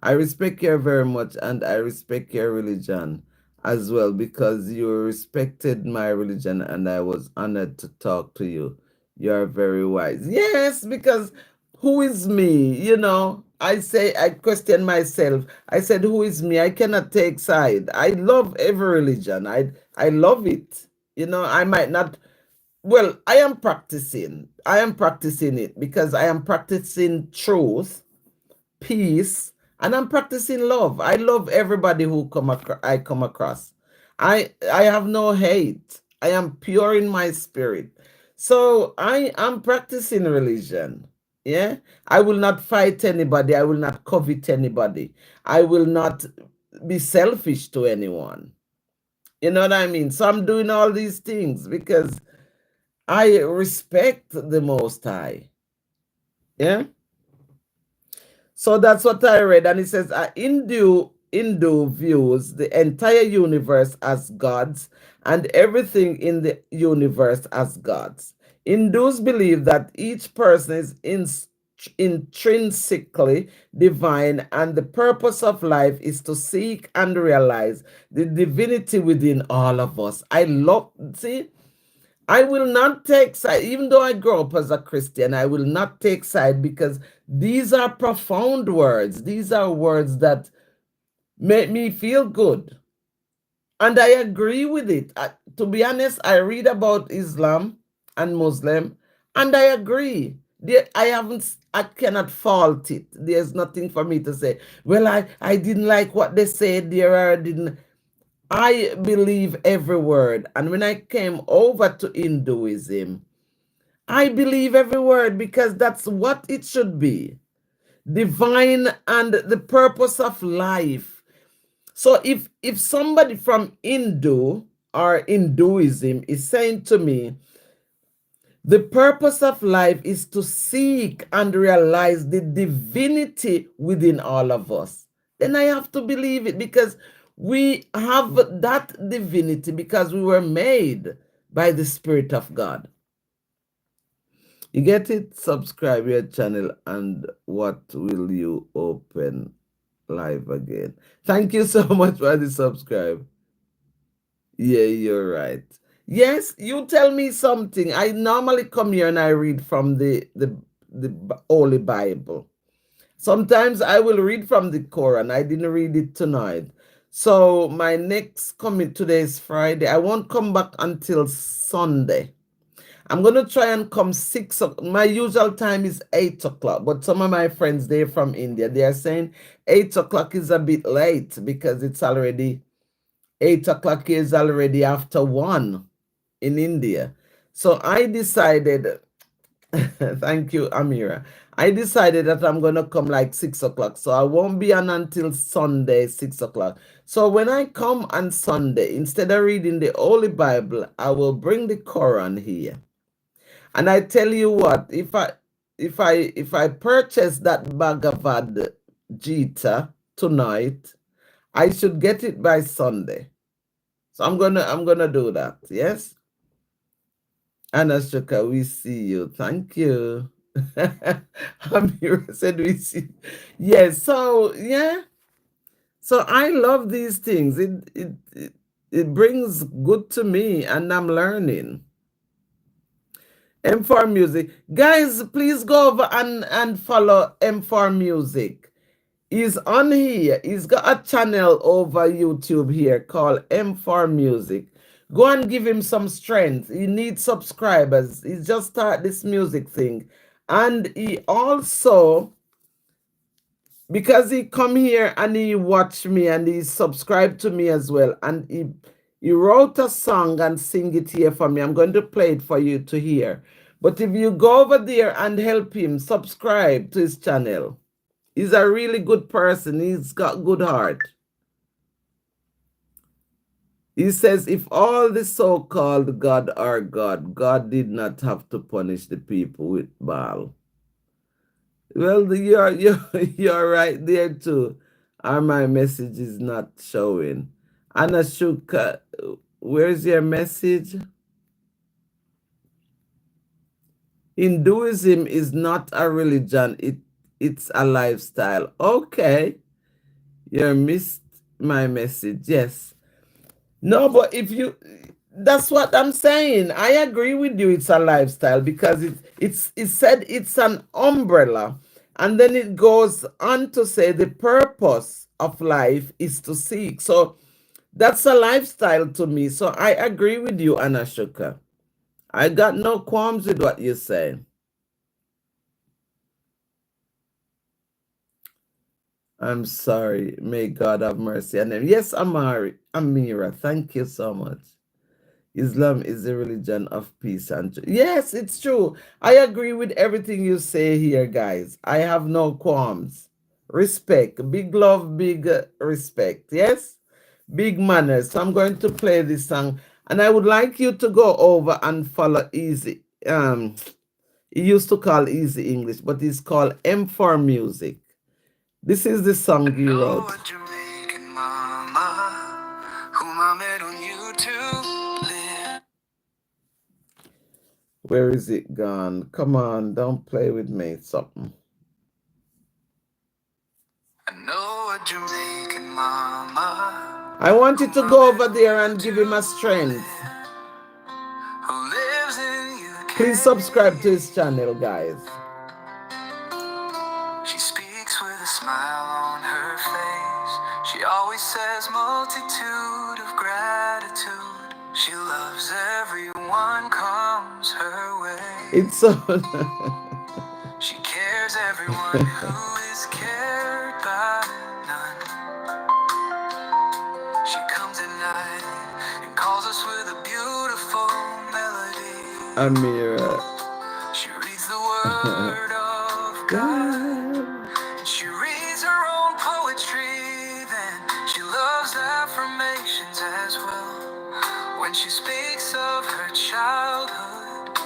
I respect you very much, and I respect your religion as well, because you respected my religion and I was honored to talk to you. You're very wise. Yes, because who is me? I question myself. I said, who is me? I cannot take side. I love every religion. I love it. I might not, well, I am practicing. I am practicing it because I am practicing truth, peace, and I'm practicing love. I love everybody who I come across. I have no hate. I am pure in my spirit. So I am practicing religion. Yeah. I will not fight anybody. I will not covet anybody. I will not be selfish to anyone. You know what I mean? So I'm doing all these things because I respect the Most High. Yeah. So that's what I read, and it says Hindu views the entire universe as gods and everything in the universe as gods. Hindus believe that each person is intrinsically divine, and the purpose of life is to seek and realize the divinity within all of us. I will not take side, even though I grew up as a Christian, I will not take side, because these are profound words. These are words that make me feel good. And I agree with it. To be honest, I read about Islam and Muslim, and I agree. I cannot fault it. There's nothing for me to say, well, I didn't like what they said there, or I didn't. I believe every word. And when I came over to Hinduism, I believe every word, because that's what it should be. Divine and the purpose of life. So if somebody from Hindu or Hinduism is saying to me, the purpose of life is to seek and realize the divinity within all of us, then I have to believe it, because we have that divinity because we were made. by the Spirit of God. You get it? Subscribe your channel, and what will you open live again? Thank you so much for the subscribe. Yeah, you're right. Yes, you tell me something. I normally come here and I read from the Holy Bible. Sometimes I will read from the Quran. I didn't read it tonight. So my next coming today is Friday. I won't come back until Sunday. I'm going to try and come 6 o'clock. My usual time is 8 o'clock, but some of my friends, they're from India. They are saying 8 o'clock is a bit late because it's already 8 o'clock is already after 1 in India. So I decided, thank you, Amira. I decided that I'm going to come like 6 o'clock. So I won't be on until Sunday, 6 o'clock. So when I come on Sunday, instead of reading the Holy Bible, I will bring the Quran here. And I tell you what, if I purchase that Bhagavad Gita tonight, I should get it by Sunday. So I'm gonna do that. Yes. Anna Shuka, we see you. Thank you. Amira said we see. Yes. So yeah. So I love these things. It brings good to me, and I'm learning. M4 Music. Guys, please go over and follow M4 Music. He's on here. He's got a channel over YouTube here called M4 Music. Go and give him some strength. He needs subscribers. He just started this music thing. And he also, because he come here and he watch me and he subscribed to me as well. And he wrote a song and sing it here for me. I'm going to play it for you to hear. But if you go over there and help him, subscribe to his channel. He's a really good person. He's got good heart. He says, if all the so-called God are God, God did not have to punish the people with Baal. Well, you're right there too. Or my message is not showing. Anna Shuka, where's your message? Hinduism is not a religion. It's a lifestyle. Okay. You missed my message. Yes. No, but if you, that's what I'm saying. I agree with you. It's a lifestyle because it said it's an umbrella. And then it goes on to say the purpose of life is to seek. So that's a lifestyle to me. So I agree with you, Anna Shuka. I got no qualms with what you're saying. I'm sorry. May God have mercy on them. Yes, Amira, thank you so much. Islam is a religion of peace and truth. Yes, it's true. I agree with everything you say here, guys. I have no qualms. Respect. Big love, big respect. Yes? Big manners. So I'm going to play this song. And I would like you to go over and follow Easy. He used to call Easy English, but it's called M4 Music. This is the song he wrote.
Jamaican mama, whom I met on YouTube.
Where is it gone? Come on, don't play with me. Something.
I know a Jamaican mama.
I want you to go over there and give him a strength.
Who lives in UK.
Please subscribe to his channel, guys.
She speaks with a smile on her face. She always says multitude of gratitude. She loves everyone comes her way.
It's so
She cares everyone who is cared by none. She comes at night and calls us with a beautiful melody.
Amira.
She reads the word of God. She reads her own poetry, then she loves affirmations as well. When she speaks of her childhood,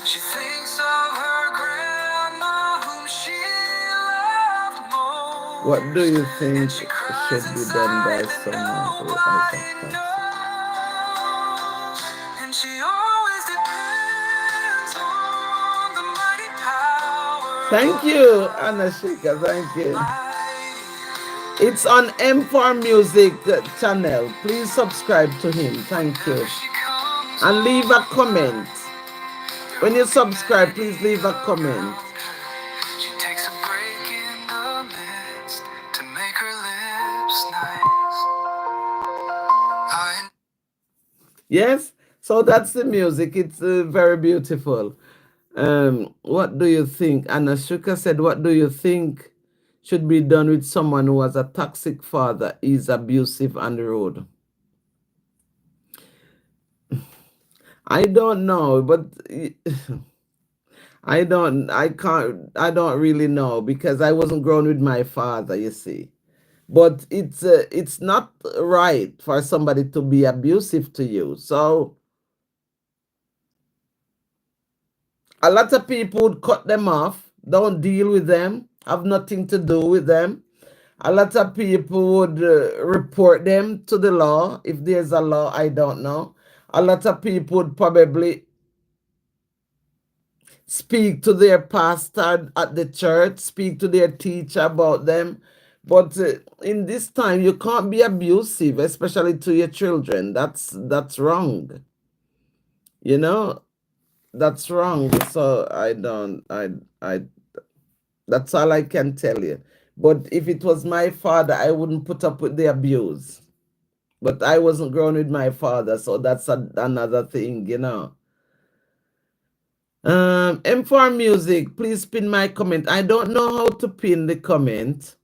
she thinks of her grandma whom she loved most.
What do you think
And she
should
cries
be done by
inside that
someone who has
nobody
that concept?
knows. And she always
Thank you, Anashika. Thank you. It's on M4 Music channel. Please subscribe to him. Thank you. And leave a comment. When you subscribe, please leave a comment.
She takes a break in the midst to make her lips nice.
Yes, so that's the music. It's very beautiful. What do you think? Anna Shuka said, what do you think should be done with someone who has a toxic father, is abusive and rude? I don't know, but I don't really know because I wasn't grown with my father, you see. But it's not right for somebody to be abusive to you. So a lot of people would cut them off, don't deal with them, have nothing to do with them. A lot of people would report them to the law. If there's a law, I don't know. A lot of people would probably speak to their pastor at the church, speak to their teacher about them. But in this time, you can't be abusive, especially to your children. That's wrong. You know, that's wrong. So I that's all I can tell you. But if it was my father, I wouldn't put up with the abuse. But I wasn't grown with my father, so that's another thing, you know. M4 Music, please pin my comment. I don't know how to pin the comment.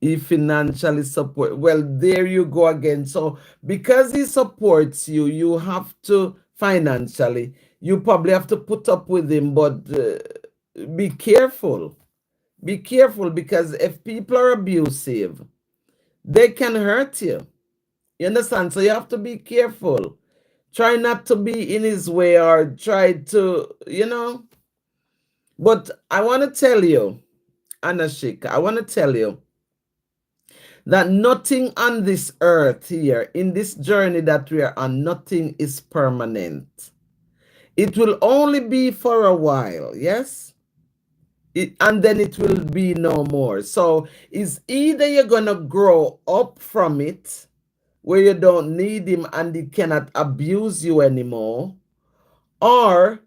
He financially support. Well, there you go again. So because he supports you, you have to financially. You probably have to put up with him, but be careful. Be careful, because if people are abusive, they can hurt you. You understand? So you have to be careful. Try not to be in his way, or try to, you know. But I want to tell you, Anashika, I want to tell you that nothing on this earth here, in this journey that we are on, nothing is permanent. It will only be for a while, yes? And then it will be no more. So it's either you're going to grow up from it, where you don't need him and he cannot abuse you anymore, or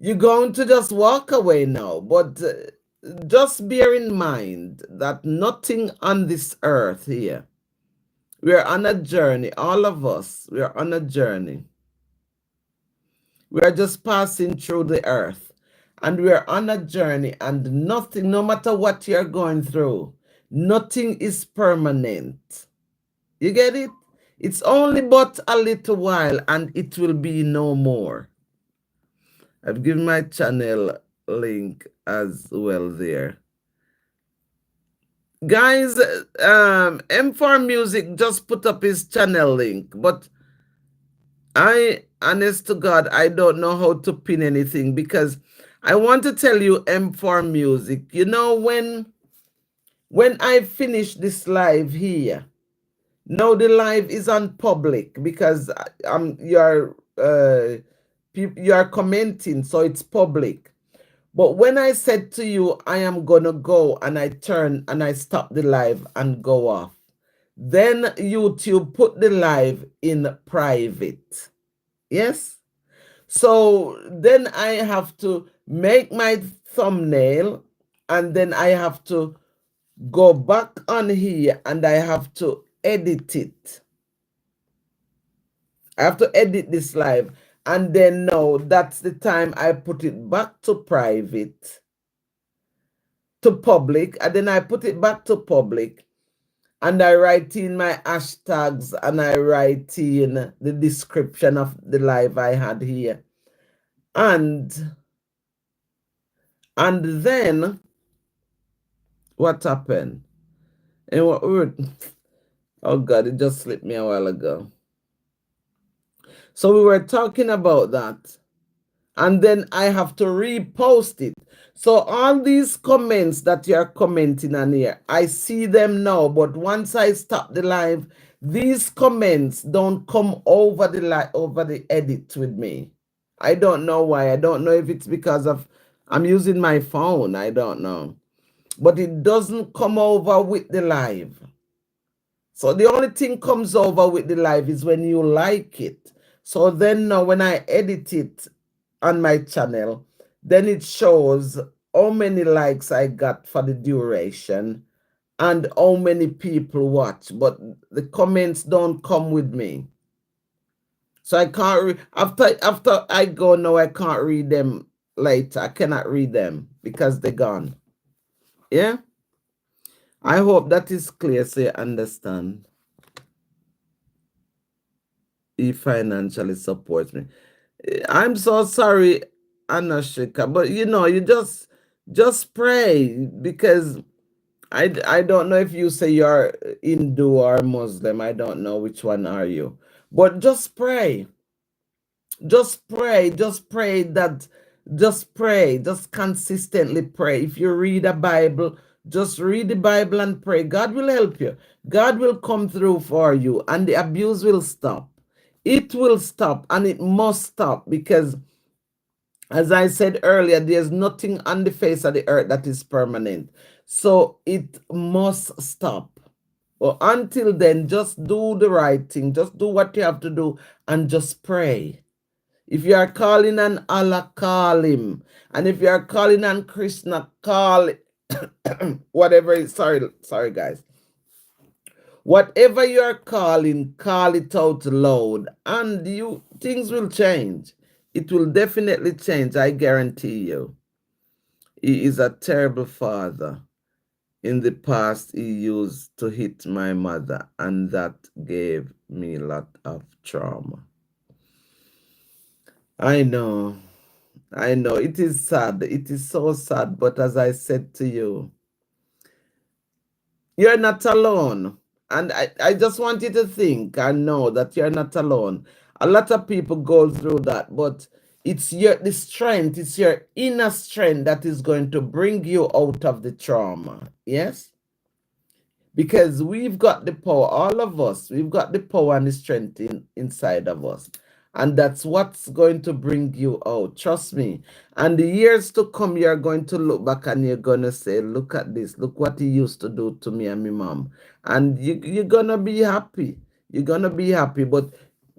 you're going to just walk away now. But just bear in mind that nothing on this earth here, we're on a journey, all of us, we're on a journey. We are just passing through the earth, and we're on a journey, and nothing, no matter what you're going through, nothing is permanent. You get it? It's only but a little while, and it will be no more. I've given my channel link as well there. Guys, M4 Music just put up his channel link, but honest to God, I don't know how to pin anything, because I want to tell you, M4 Music, you know, when I finish this live here, now the live is on public, because you are commenting, so it's public. But when I said to you, I am gonna go, and I turn and I stop the live and go off, then YouTube put the live in private. Yes? So then I have to make my thumbnail, and then I have to go back on here, and I have to edit it. I have to edit this live, and then now that's the time I put it back to private, to public, and then I put it back to public, and I write in my hashtags, and I write in the description of the live I had here. And then what happened? And what oh God, it just slipped me a while ago. So we were talking about that, and then I have to repost it. So all these comments that you're commenting on here, I see them now, but once I stop the live, These comments don't come over the edit with me. I don't know why. I don't know if it's because of I'm using my phone. I don't know. But it doesn't come over with the live. So the only thing comes over with the live is when you like it. So then now when I edit it on my channel, then it shows how many likes I got for the duration and how many people watch, but the comments don't come with me. So I can't after I go now, I can't read them later. I cannot read them because they're gone. Yeah? I hope that is clear so you understand. He financially supports me. I'm so sorry, Anashika, but you just pray because I don't know if you say you're Hindu or Muslim. I don't know which one are you. But just pray. Just pray. Just pray that just pray. Just consistently pray. If you read a Bible, just read the Bible and pray. God will help you. God will come through for you and the abuse will stop. It will stop and it must stop because as I said earlier, there's nothing on the face of the earth that is permanent. So it must stop. Well, until then, just do the right thing. Just do what you have to do and just pray. If you are calling on Allah, call him. And if you are calling on Krishna, call whatever is sorry guys. Whatever you are calling, call it out loud, and things will change. It will definitely change, I guarantee you. He is a terrible father. In the past, he used to hit my mother, and that gave me a lot of trauma. I know. It is sad. It is so sad. But as I said to you, you're not alone. And I just want you to think and know that you're not alone. A lot of people go through that, but it's the strength, it's your inner strength that is going to bring you out of the trauma. Yes? Because we've got the power, all of us, we've got the power and the strength inside of us. And that's what's going to bring you out. Trust me. And the years to come, you're going to look back and you're going to say, look at this. Look what he used to do to me and my mom. And you're going to be happy. You're going to be happy. But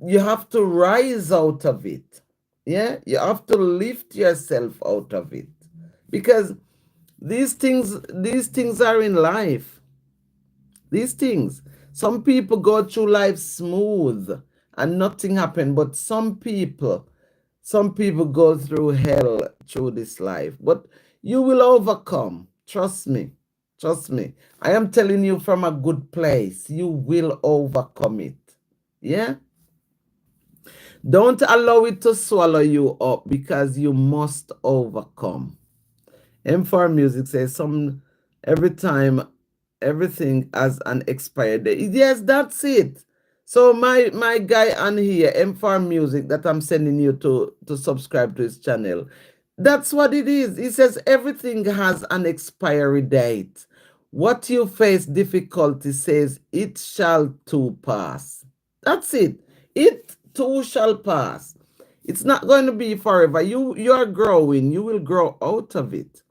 you have to rise out of it. Yeah? You have to lift yourself out of it. Because these things are in life. These things. Some people go through life smooth and nothing happened, but some people go through hell through this life. But you will overcome. Trust me. Trust me. I am telling you from a good place. You will overcome it. Yeah? Don't allow it to swallow you up because you must overcome. M4 Music says every time everything has an expired date. Yes, that's it. So my guy on here, M4 Music, that I'm sending you to subscribe to his channel, that's what it is. He says everything has an expiry date. What you face difficulty says it shall too pass. That's it. It too shall pass. It's not going to be forever. You're growing. You will grow out of it.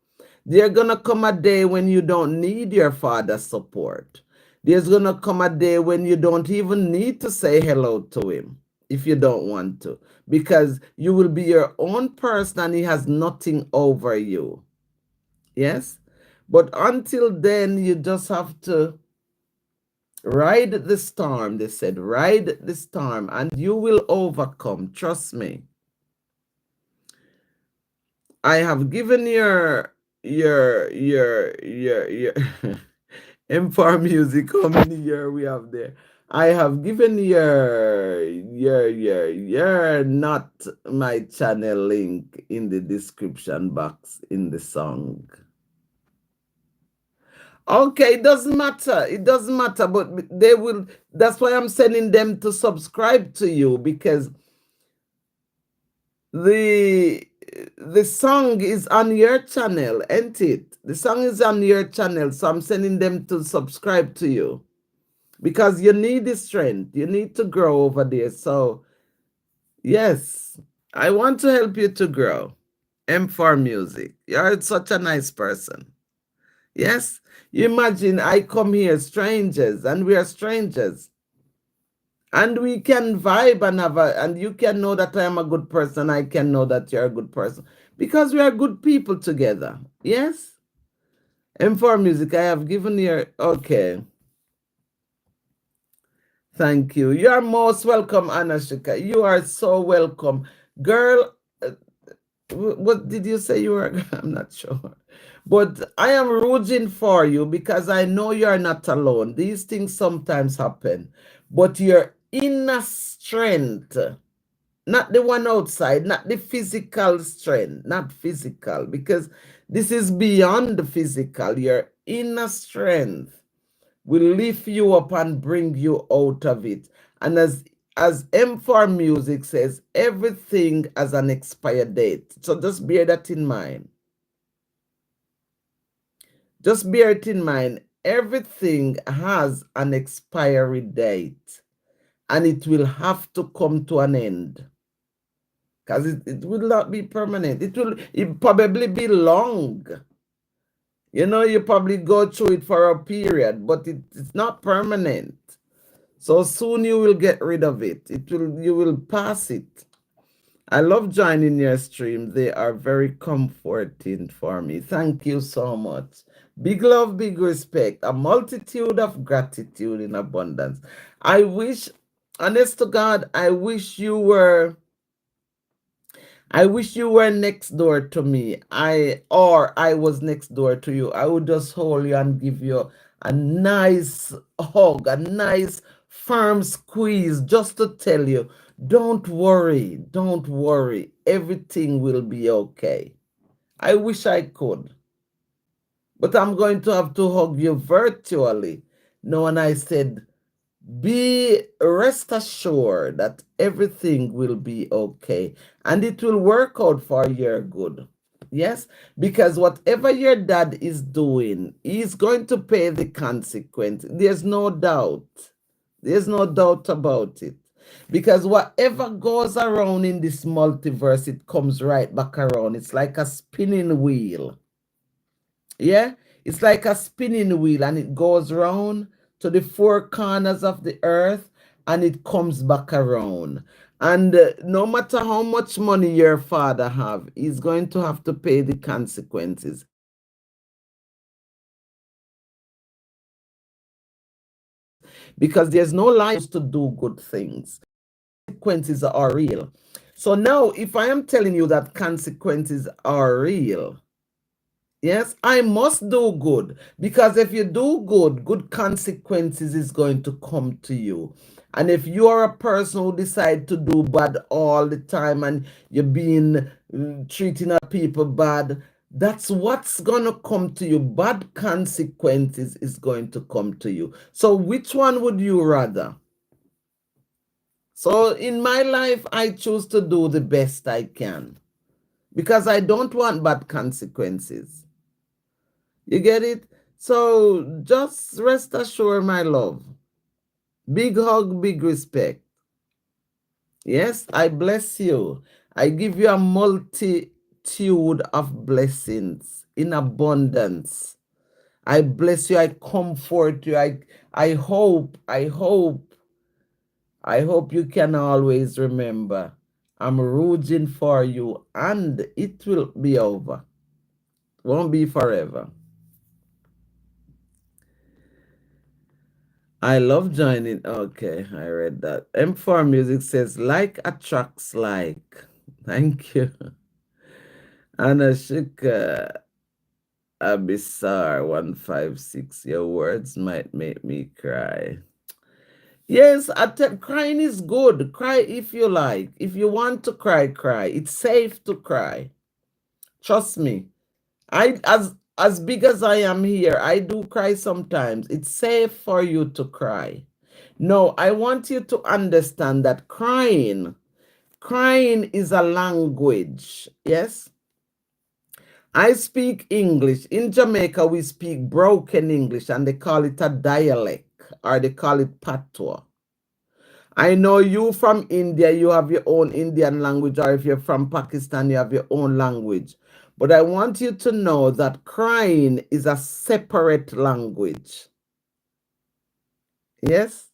There's gonna come a day when you don't need your father's support. There's gonna come a day when you don't even need to say hello to him if you don't want to, because you will be your own person and he has nothing over you. Yes? But until then, you just have to ride the storm. They said, ride the storm and you will overcome. Trust me. I have given your M4 Music, how many years we have there? I have given your not my channel link in the description box in the song. Okay, it doesn't matter. It doesn't matter, but they will. That's why I'm sending them to subscribe to you, because the song is on your channel, ain't it? The song is on your channel, so I'm sending them to subscribe to you. because you need the strength. You need to grow over there. So, yes, I want to help you to grow. M4 Music. You're such a nice person. Yes, you imagine I come here, strangers, and we are strangers. And we can vibe and and you can know that I am a good person. I can know that you're a good person because we are good people together. Yes? M4 Music, I have given you, okay. Thank you. You are most welcome, Anashika. You are so welcome. Girl, what did you say you were? I'm not sure. But I am rooting for you because I know you're not alone. These things sometimes happen. But your inner strength, not the one outside, not the physical strength, not physical, because this is beyond the physical. Your inner strength will lift you up and bring you out of it. And as M4 Music says, everything has an expired date. So just bear that in mind. Just bear it in mind. Everything has an expiry date and it will have to come to an end because it will not be permanent. It probably be long. You know, you probably go through it for a period, but it's not permanent. So soon you will get rid of it. You will pass it. I love joining your stream. They are very comforting for me. Thank you so much. Big love, big respect, a multitude of gratitude in abundance. I wish, honest to God, I wish you were next door to me. Or I was next door to you. I would just hold you and give you a nice hug, a nice firm squeeze, just to tell you, don't worry, don't worry. Everything will be okay. I wish I could. But I'm going to have to hug you virtually. No, and I said, be rest assured that everything will be okay and it will work out for your good. Yes, because whatever your dad is doing, he's going to pay the consequence. There's no doubt. There's no doubt about it. Because whatever goes around in this multiverse, it comes right back around. It's like a spinning wheel. Yeah, it's like a spinning wheel and it goes round to the four corners of the earth and it comes back around. And no matter how much money your father have, he's going to have to pay the consequences. Because there's no life to do good things. Consequences are real. So now, if I am telling you that consequences are real, yes, I must do good, because if you do good, good consequences is going to come to you. And if you are a person who decide to do bad all the time and you're being treating other people bad, that's what's going to come to you. Bad consequences is going to come to you. So which one would you rather? So in my life, I choose to do the best I can because I don't want bad consequences. You get it? So just rest assured, my love. Big hug, big respect. Yes, I bless you. I give you a multitude of blessings in abundance. I bless you. I comfort you. I hope you can always remember I'm rooting for you and it will be over. Won't be forever. I love joining. Okay, I read that. M4 Music says, like attracts like. Thank you. Anashika Abisar 156. Your words might make me cry. Yes, crying is good. Cry if you like. If you want to cry, cry. It's safe to cry. Trust me. As big as I am here, I do cry sometimes. It's safe for you to cry. No, I want you to understand that crying is a language. Yes? I speak English. In Jamaica, we speak broken English and they call it a dialect or they call it patois. I know you from India, you have your own Indian language, or if you're from Pakistan, you have your own language. But I want you to know that crying is a separate language. Yes?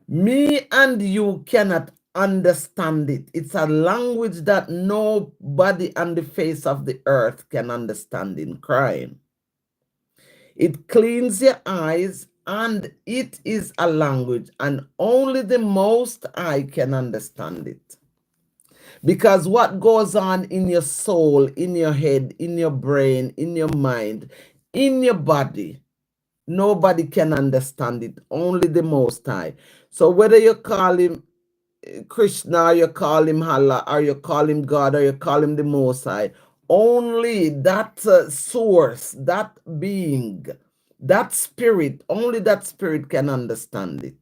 Me and you cannot understand it. It's a language that nobody on the face of the earth can understand in crying. It cleans your eyes and it is a language, and only the Most High can understand it. Because what goes on in your soul, in your head, in your brain, in your mind, in your body, nobody can understand it, only the Most High. So whether you call him Krishna, or you call him Allah, or you call him God, or you call him the Most High, only that source, that being, that spirit, only that spirit can understand it.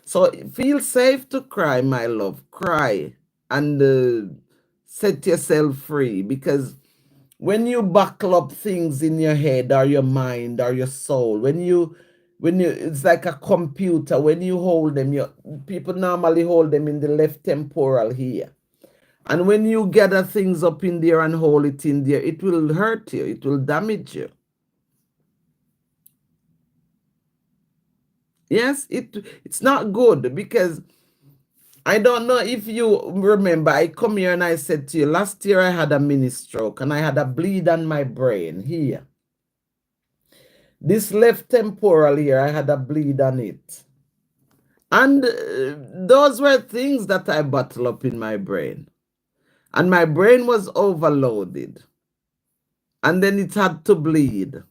So feel safe to cry, my love. Cry and set yourself free, because when you buckle up things in your head or your mind or your soul, when you it's like a computer. When you hold them, people normally hold them in the left temporal here. And when you gather things up in there and hold it in there, it will hurt you, it will damage you. Yes, it's not good, because I don't know if you remember, I come here and I said to you, last year I had a mini stroke and I had a bleed on my brain here. This left temporal here, I had a bleed on it. And those were things that I bottled up in my brain. And my brain was overloaded. And then it had to bleed.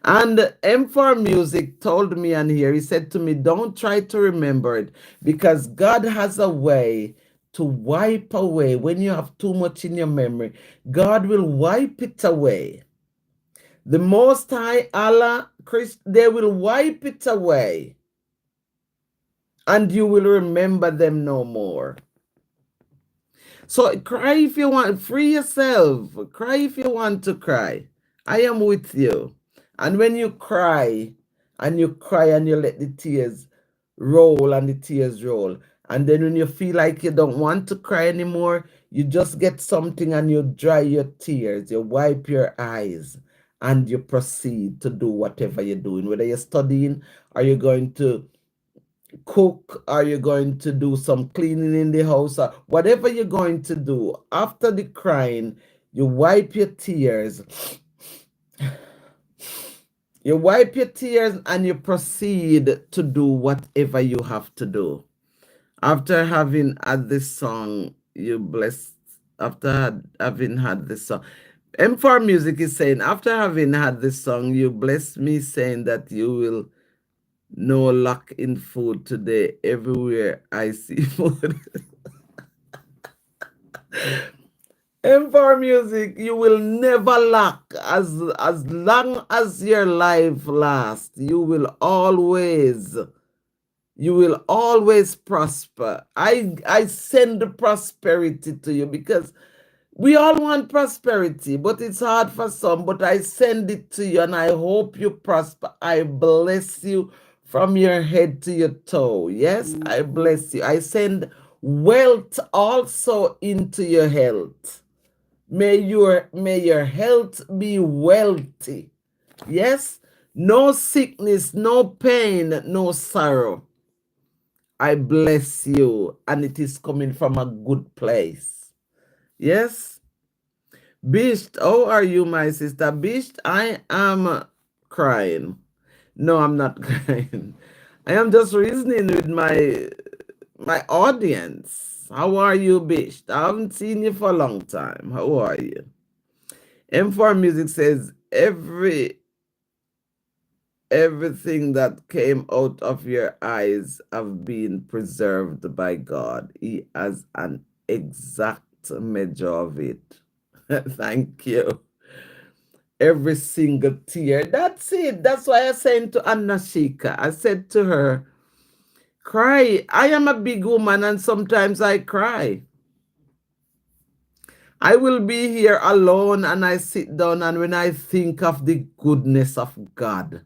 And M4 Music told me on here, he said to me, don't try to remember it, because God has a way to wipe away. When you have too much in your memory, God will wipe it away. The Most High, Allah, Christ, they will wipe it away. And you will remember them no more. So cry if you want, free yourself. Cry if you want to cry. I am with you. And when you cry and you let the tears roll and the tears roll, and then when you feel like you don't want to cry anymore, you just get something and you dry your tears, you wipe your eyes, and you proceed to do whatever you're doing, whether you're studying, or you're going to cook, are you going to do some cleaning in the house, or whatever you're going to do. After the crying, you wipe your tears, and you proceed to do whatever you have to do. After having had this song, you blessed. After having had this song, M4 Music is saying, after having had this song, you bless me, saying that you will no lack in food today. Everywhere I see food. M4 Music, you will never lack. As long as your life lasts, you will always prosper. I send the prosperity to you, because we all want prosperity, but it's hard for some. But I send it to you, and I hope you prosper. I bless you from your head to your toe. Yes, I bless you. I send wealth also into your health. May your health be wealthy. Yes, no sickness, no pain, no sorrow. I bless you, and it is coming from a good place. Yes. Bisht, how are you, my sister? Bisht, I am crying. No, I'm not crying. I am just reasoning with my audience. How are you, Bisht? I haven't seen you for a long time. How are you? M4 Music says everything that came out of your eyes have been preserved by God. He has an exact measure of it. Thank you. Every single tear. That's it. That's why I said to Anashika, I said to her, cry. I am a big woman and sometimes I cry. I will be here alone and I sit down, and when I think of the goodness of God,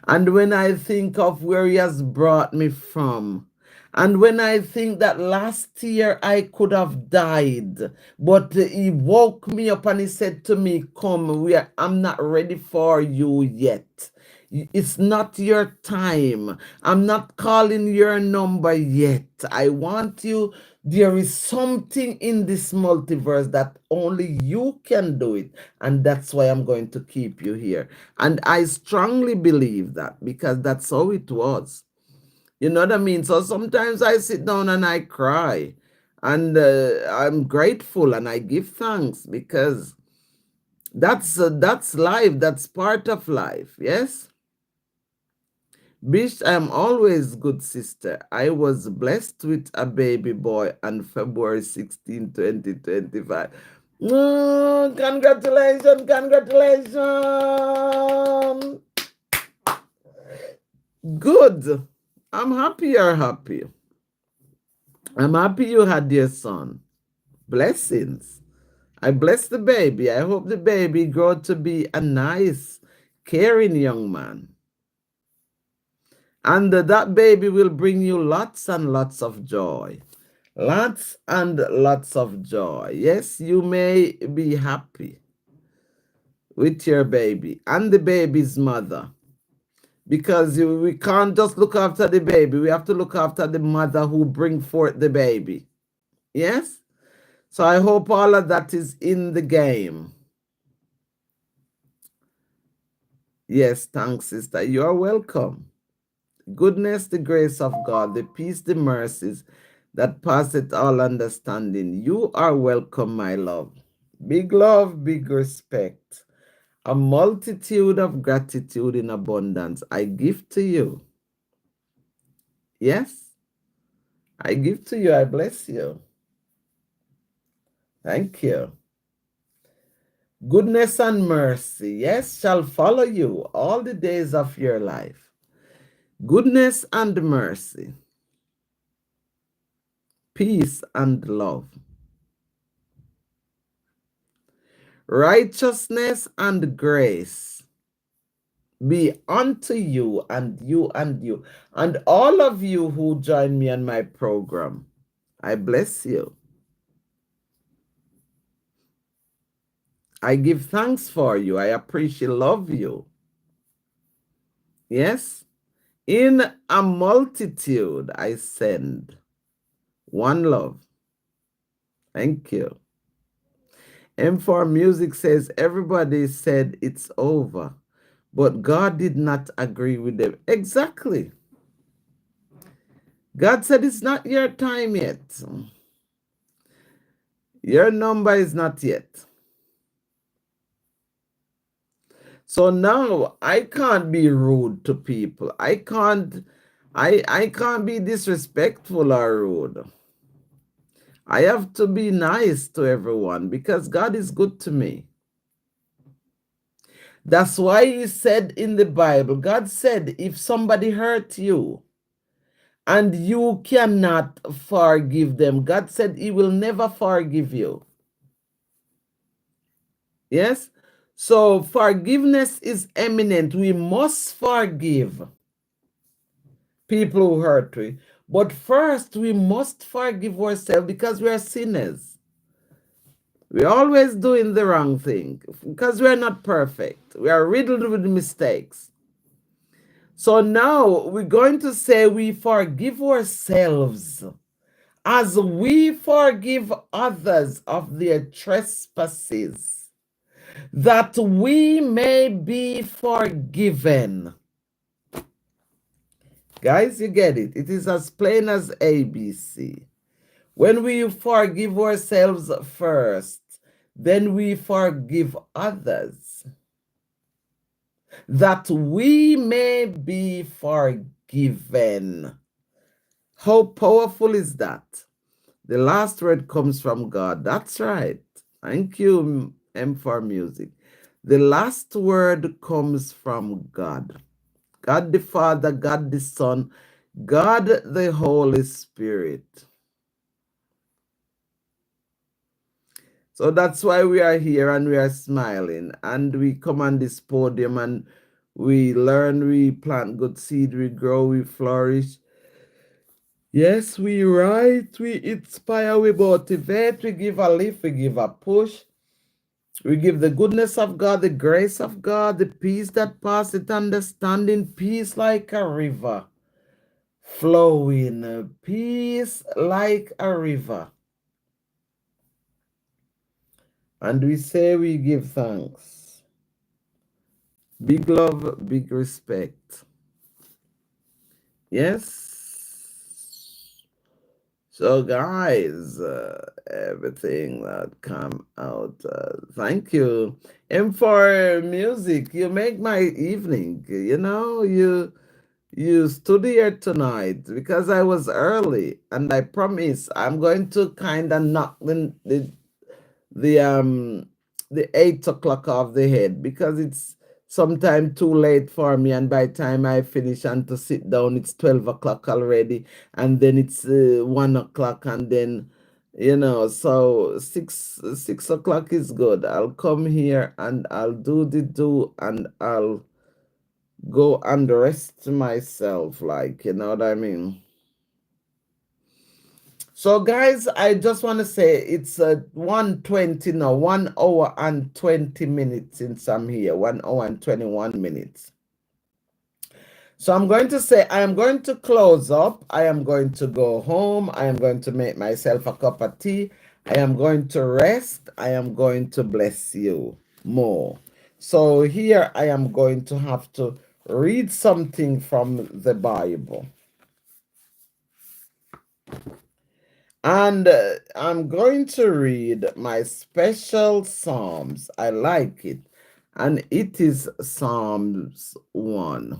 and when I think of where He has brought me from, and when I think that last year I could have died, but He woke me up and He said to me, "Come, I'm not ready for you yet. It's not your time. I'm not calling your number yet. I want you. There is something in this multiverse that only you can do it. And that's why I'm going to keep you here." And I strongly believe that, because that's how it was. You know what I mean? So sometimes I sit down and I cry. And I'm grateful and I give thanks, because that's life. That's part of life. Yes? Bish, I am always good, sister. I was blessed with a baby boy on February 16, 2025. Oh, congratulations, congratulations. Good. I'm happy you're happy. I'm happy you had your son. Blessings. I bless the baby. I hope the baby grow to be a nice, caring young man. And that baby will bring you lots and lots of joy. Lots and lots of joy. Yes, you may be happy with your baby and the baby's mother, because we can't just look after the baby. We have to look after the mother who bring forth the baby. Yes? So I hope all of that is in the game. Yes, thanks, sister. You're welcome. Goodness, the grace of God, the peace, the mercies that passeth all understanding. You are welcome, my love. Big love, big respect. A multitude of gratitude in abundance I give to you. Yes, I give to you. I bless you. Thank you. Goodness and mercy, yes, shall follow you all the days of your life. Goodness and mercy, peace and love, righteousness and grace be unto you and you and you and all of you who join me on my program. I bless you. I give thanks for you. I appreciate, love you. Yes? In a multitude I send one love. Thank you. M4 Music says everybody said it's over, but God did not agree with them. Exactly. God said it's not your time yet. Your number is not yet. So now I can't be rude to people. I can't be disrespectful or rude. I have to be nice to everyone because God is good to me. That's why He said in the Bible, God said, if somebody hurt you and you cannot forgive them, God said He will never forgive you. Yes? So forgiveness is eminent. We must forgive people who hurt us. But first, we must forgive ourselves because we are sinners. We're always doing the wrong thing because we're not perfect. We are riddled with mistakes. So now we're going to say we forgive ourselves as we forgive others of their trespasses, that we may be forgiven. Guys, you get it. It is as plain as ABC. When we forgive ourselves first, then we forgive others, that we may be forgiven. How powerful is that? The last word comes from God. That's right. Thank you, M4 Music. The last word comes from God. God the Father, God the Son, God the Holy Spirit. So that's why we are here and we are smiling and we come on this podium and we learn, we plant good seed, we grow, we flourish. Yes, we write, we inspire, we motivate, we give a lift, we give a push. We give the goodness of God, the grace of God, the peace that passeth understanding, peace like a river flowing, peace like a river. And we say we give thanks. Big love, big respect. Yes. So, guys, everything that come out, thank you. And for music, you make my evening. You stood here tonight because I was early, and I promise I'm going to kind of knock the um the 8 o'clock off the head because it's sometime too late for me, and by the time I finish and to sit down it's 12 o'clock already, and then it's 1 o'clock, and then so 6 o'clock is good. I'll come here and I'll do the do and I'll go and rest myself, like, you know what I mean. So, guys, I just want to say it's 1:20 now, 1 hour and 20 minutes since I'm here, 1 hour and 21 minutes. So I'm going to say I am going to close up. I am going to go home. I am going to make myself a cup of tea. I am going to rest. I am going to bless you more. So here I am going to have to read something from the Bible. And I'm going to read my special Psalms. I like it. And it is Psalms 1.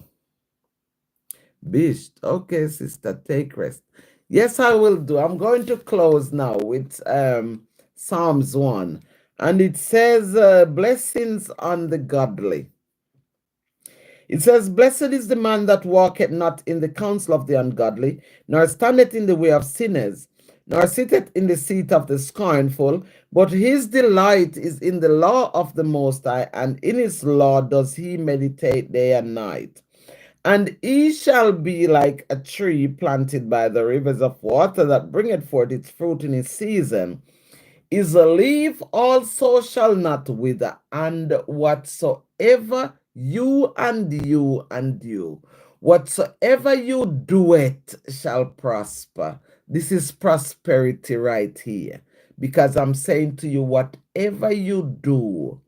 Bish, okay, sister, take rest. Yes, I will do. I'm going to close now with Psalms 1. And it says, blessings on the godly. It says, blessed is the man that walketh not in the counsel of the ungodly, nor standeth in the way of sinners, nor sitteth in the seat of the scornful, but his delight is in the law of the Most High, and in his law does he meditate day and night. And he shall be like a tree planted by the rivers of water that bringeth forth its fruit in its season. His leaf also shall not wither, and whatsoever whatsoever you do it shall prosper. This is prosperity right here, because I'm saying to you, whatever you do,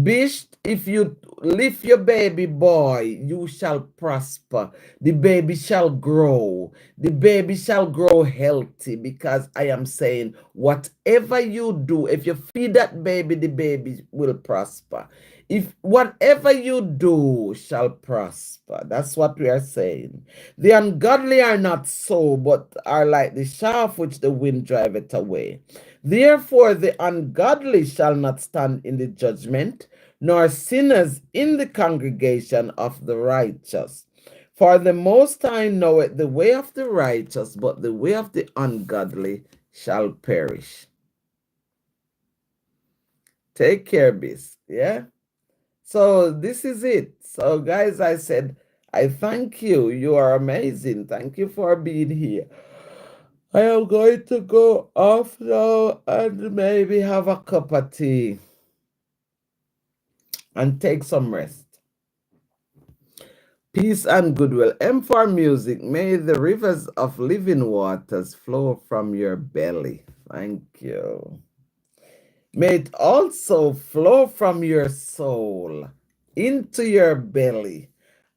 Bish, if you lift your baby boy, you shall prosper. The baby shall grow. The baby shall grow healthy, because I am saying whatever you do, if you feed that baby, the baby will prosper. If whatever you do shall prosper, that's what we are saying. The ungodly are not so, but are like the chaff which the wind driveth away. Therefore, the ungodly shall not stand in the judgment, nor sinners in the congregation of the righteous. For the Most High knoweth the way of the righteous, but the way of the ungodly shall perish. Take care, Bis. Yeah? So this is it. So, guys, I said, I thank you. You are amazing. Thank you for being here. I am going to go off now and maybe have a cup of tea and take some rest. Peace and goodwill. M for music. May the rivers of living waters flow from your belly. Thank you. May it also flow from your soul into your belly,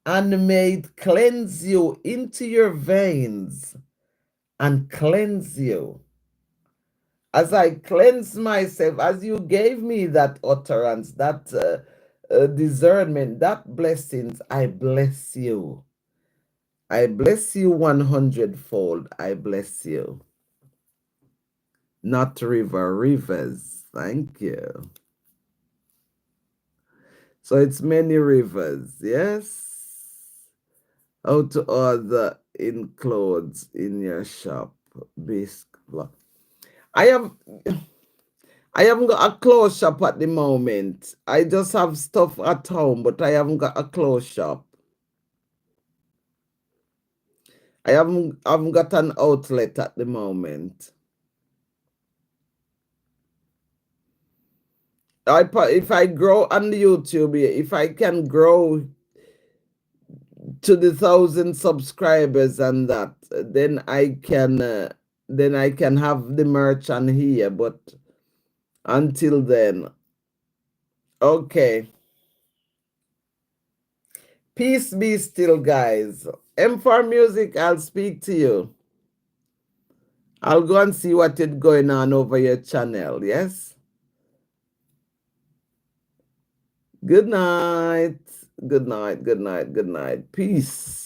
and may it cleanse you into your veins and cleanse you. As I cleanse myself, as you gave me that utterance, that discernment, that blessings, I bless you. I bless you 100-fold. I bless you. Not river, rivers. Thank you. So it's many rivers, yes? How to order in clothes in your shop. I have I haven't got a clothes shop at the moment. I just have stuff at home, but I haven't got a clothes shop. I haven't got an outlet at the moment. If I grow on YouTube, if I can grow to the 1,000 subscribers and that, then I can have the merch on here. But until then, okay. Peace be still, guys. M4 Music, I'll speak to you. I'll go and see what is going on over your channel, yes? Good night. Good night, good night, good night. Peace.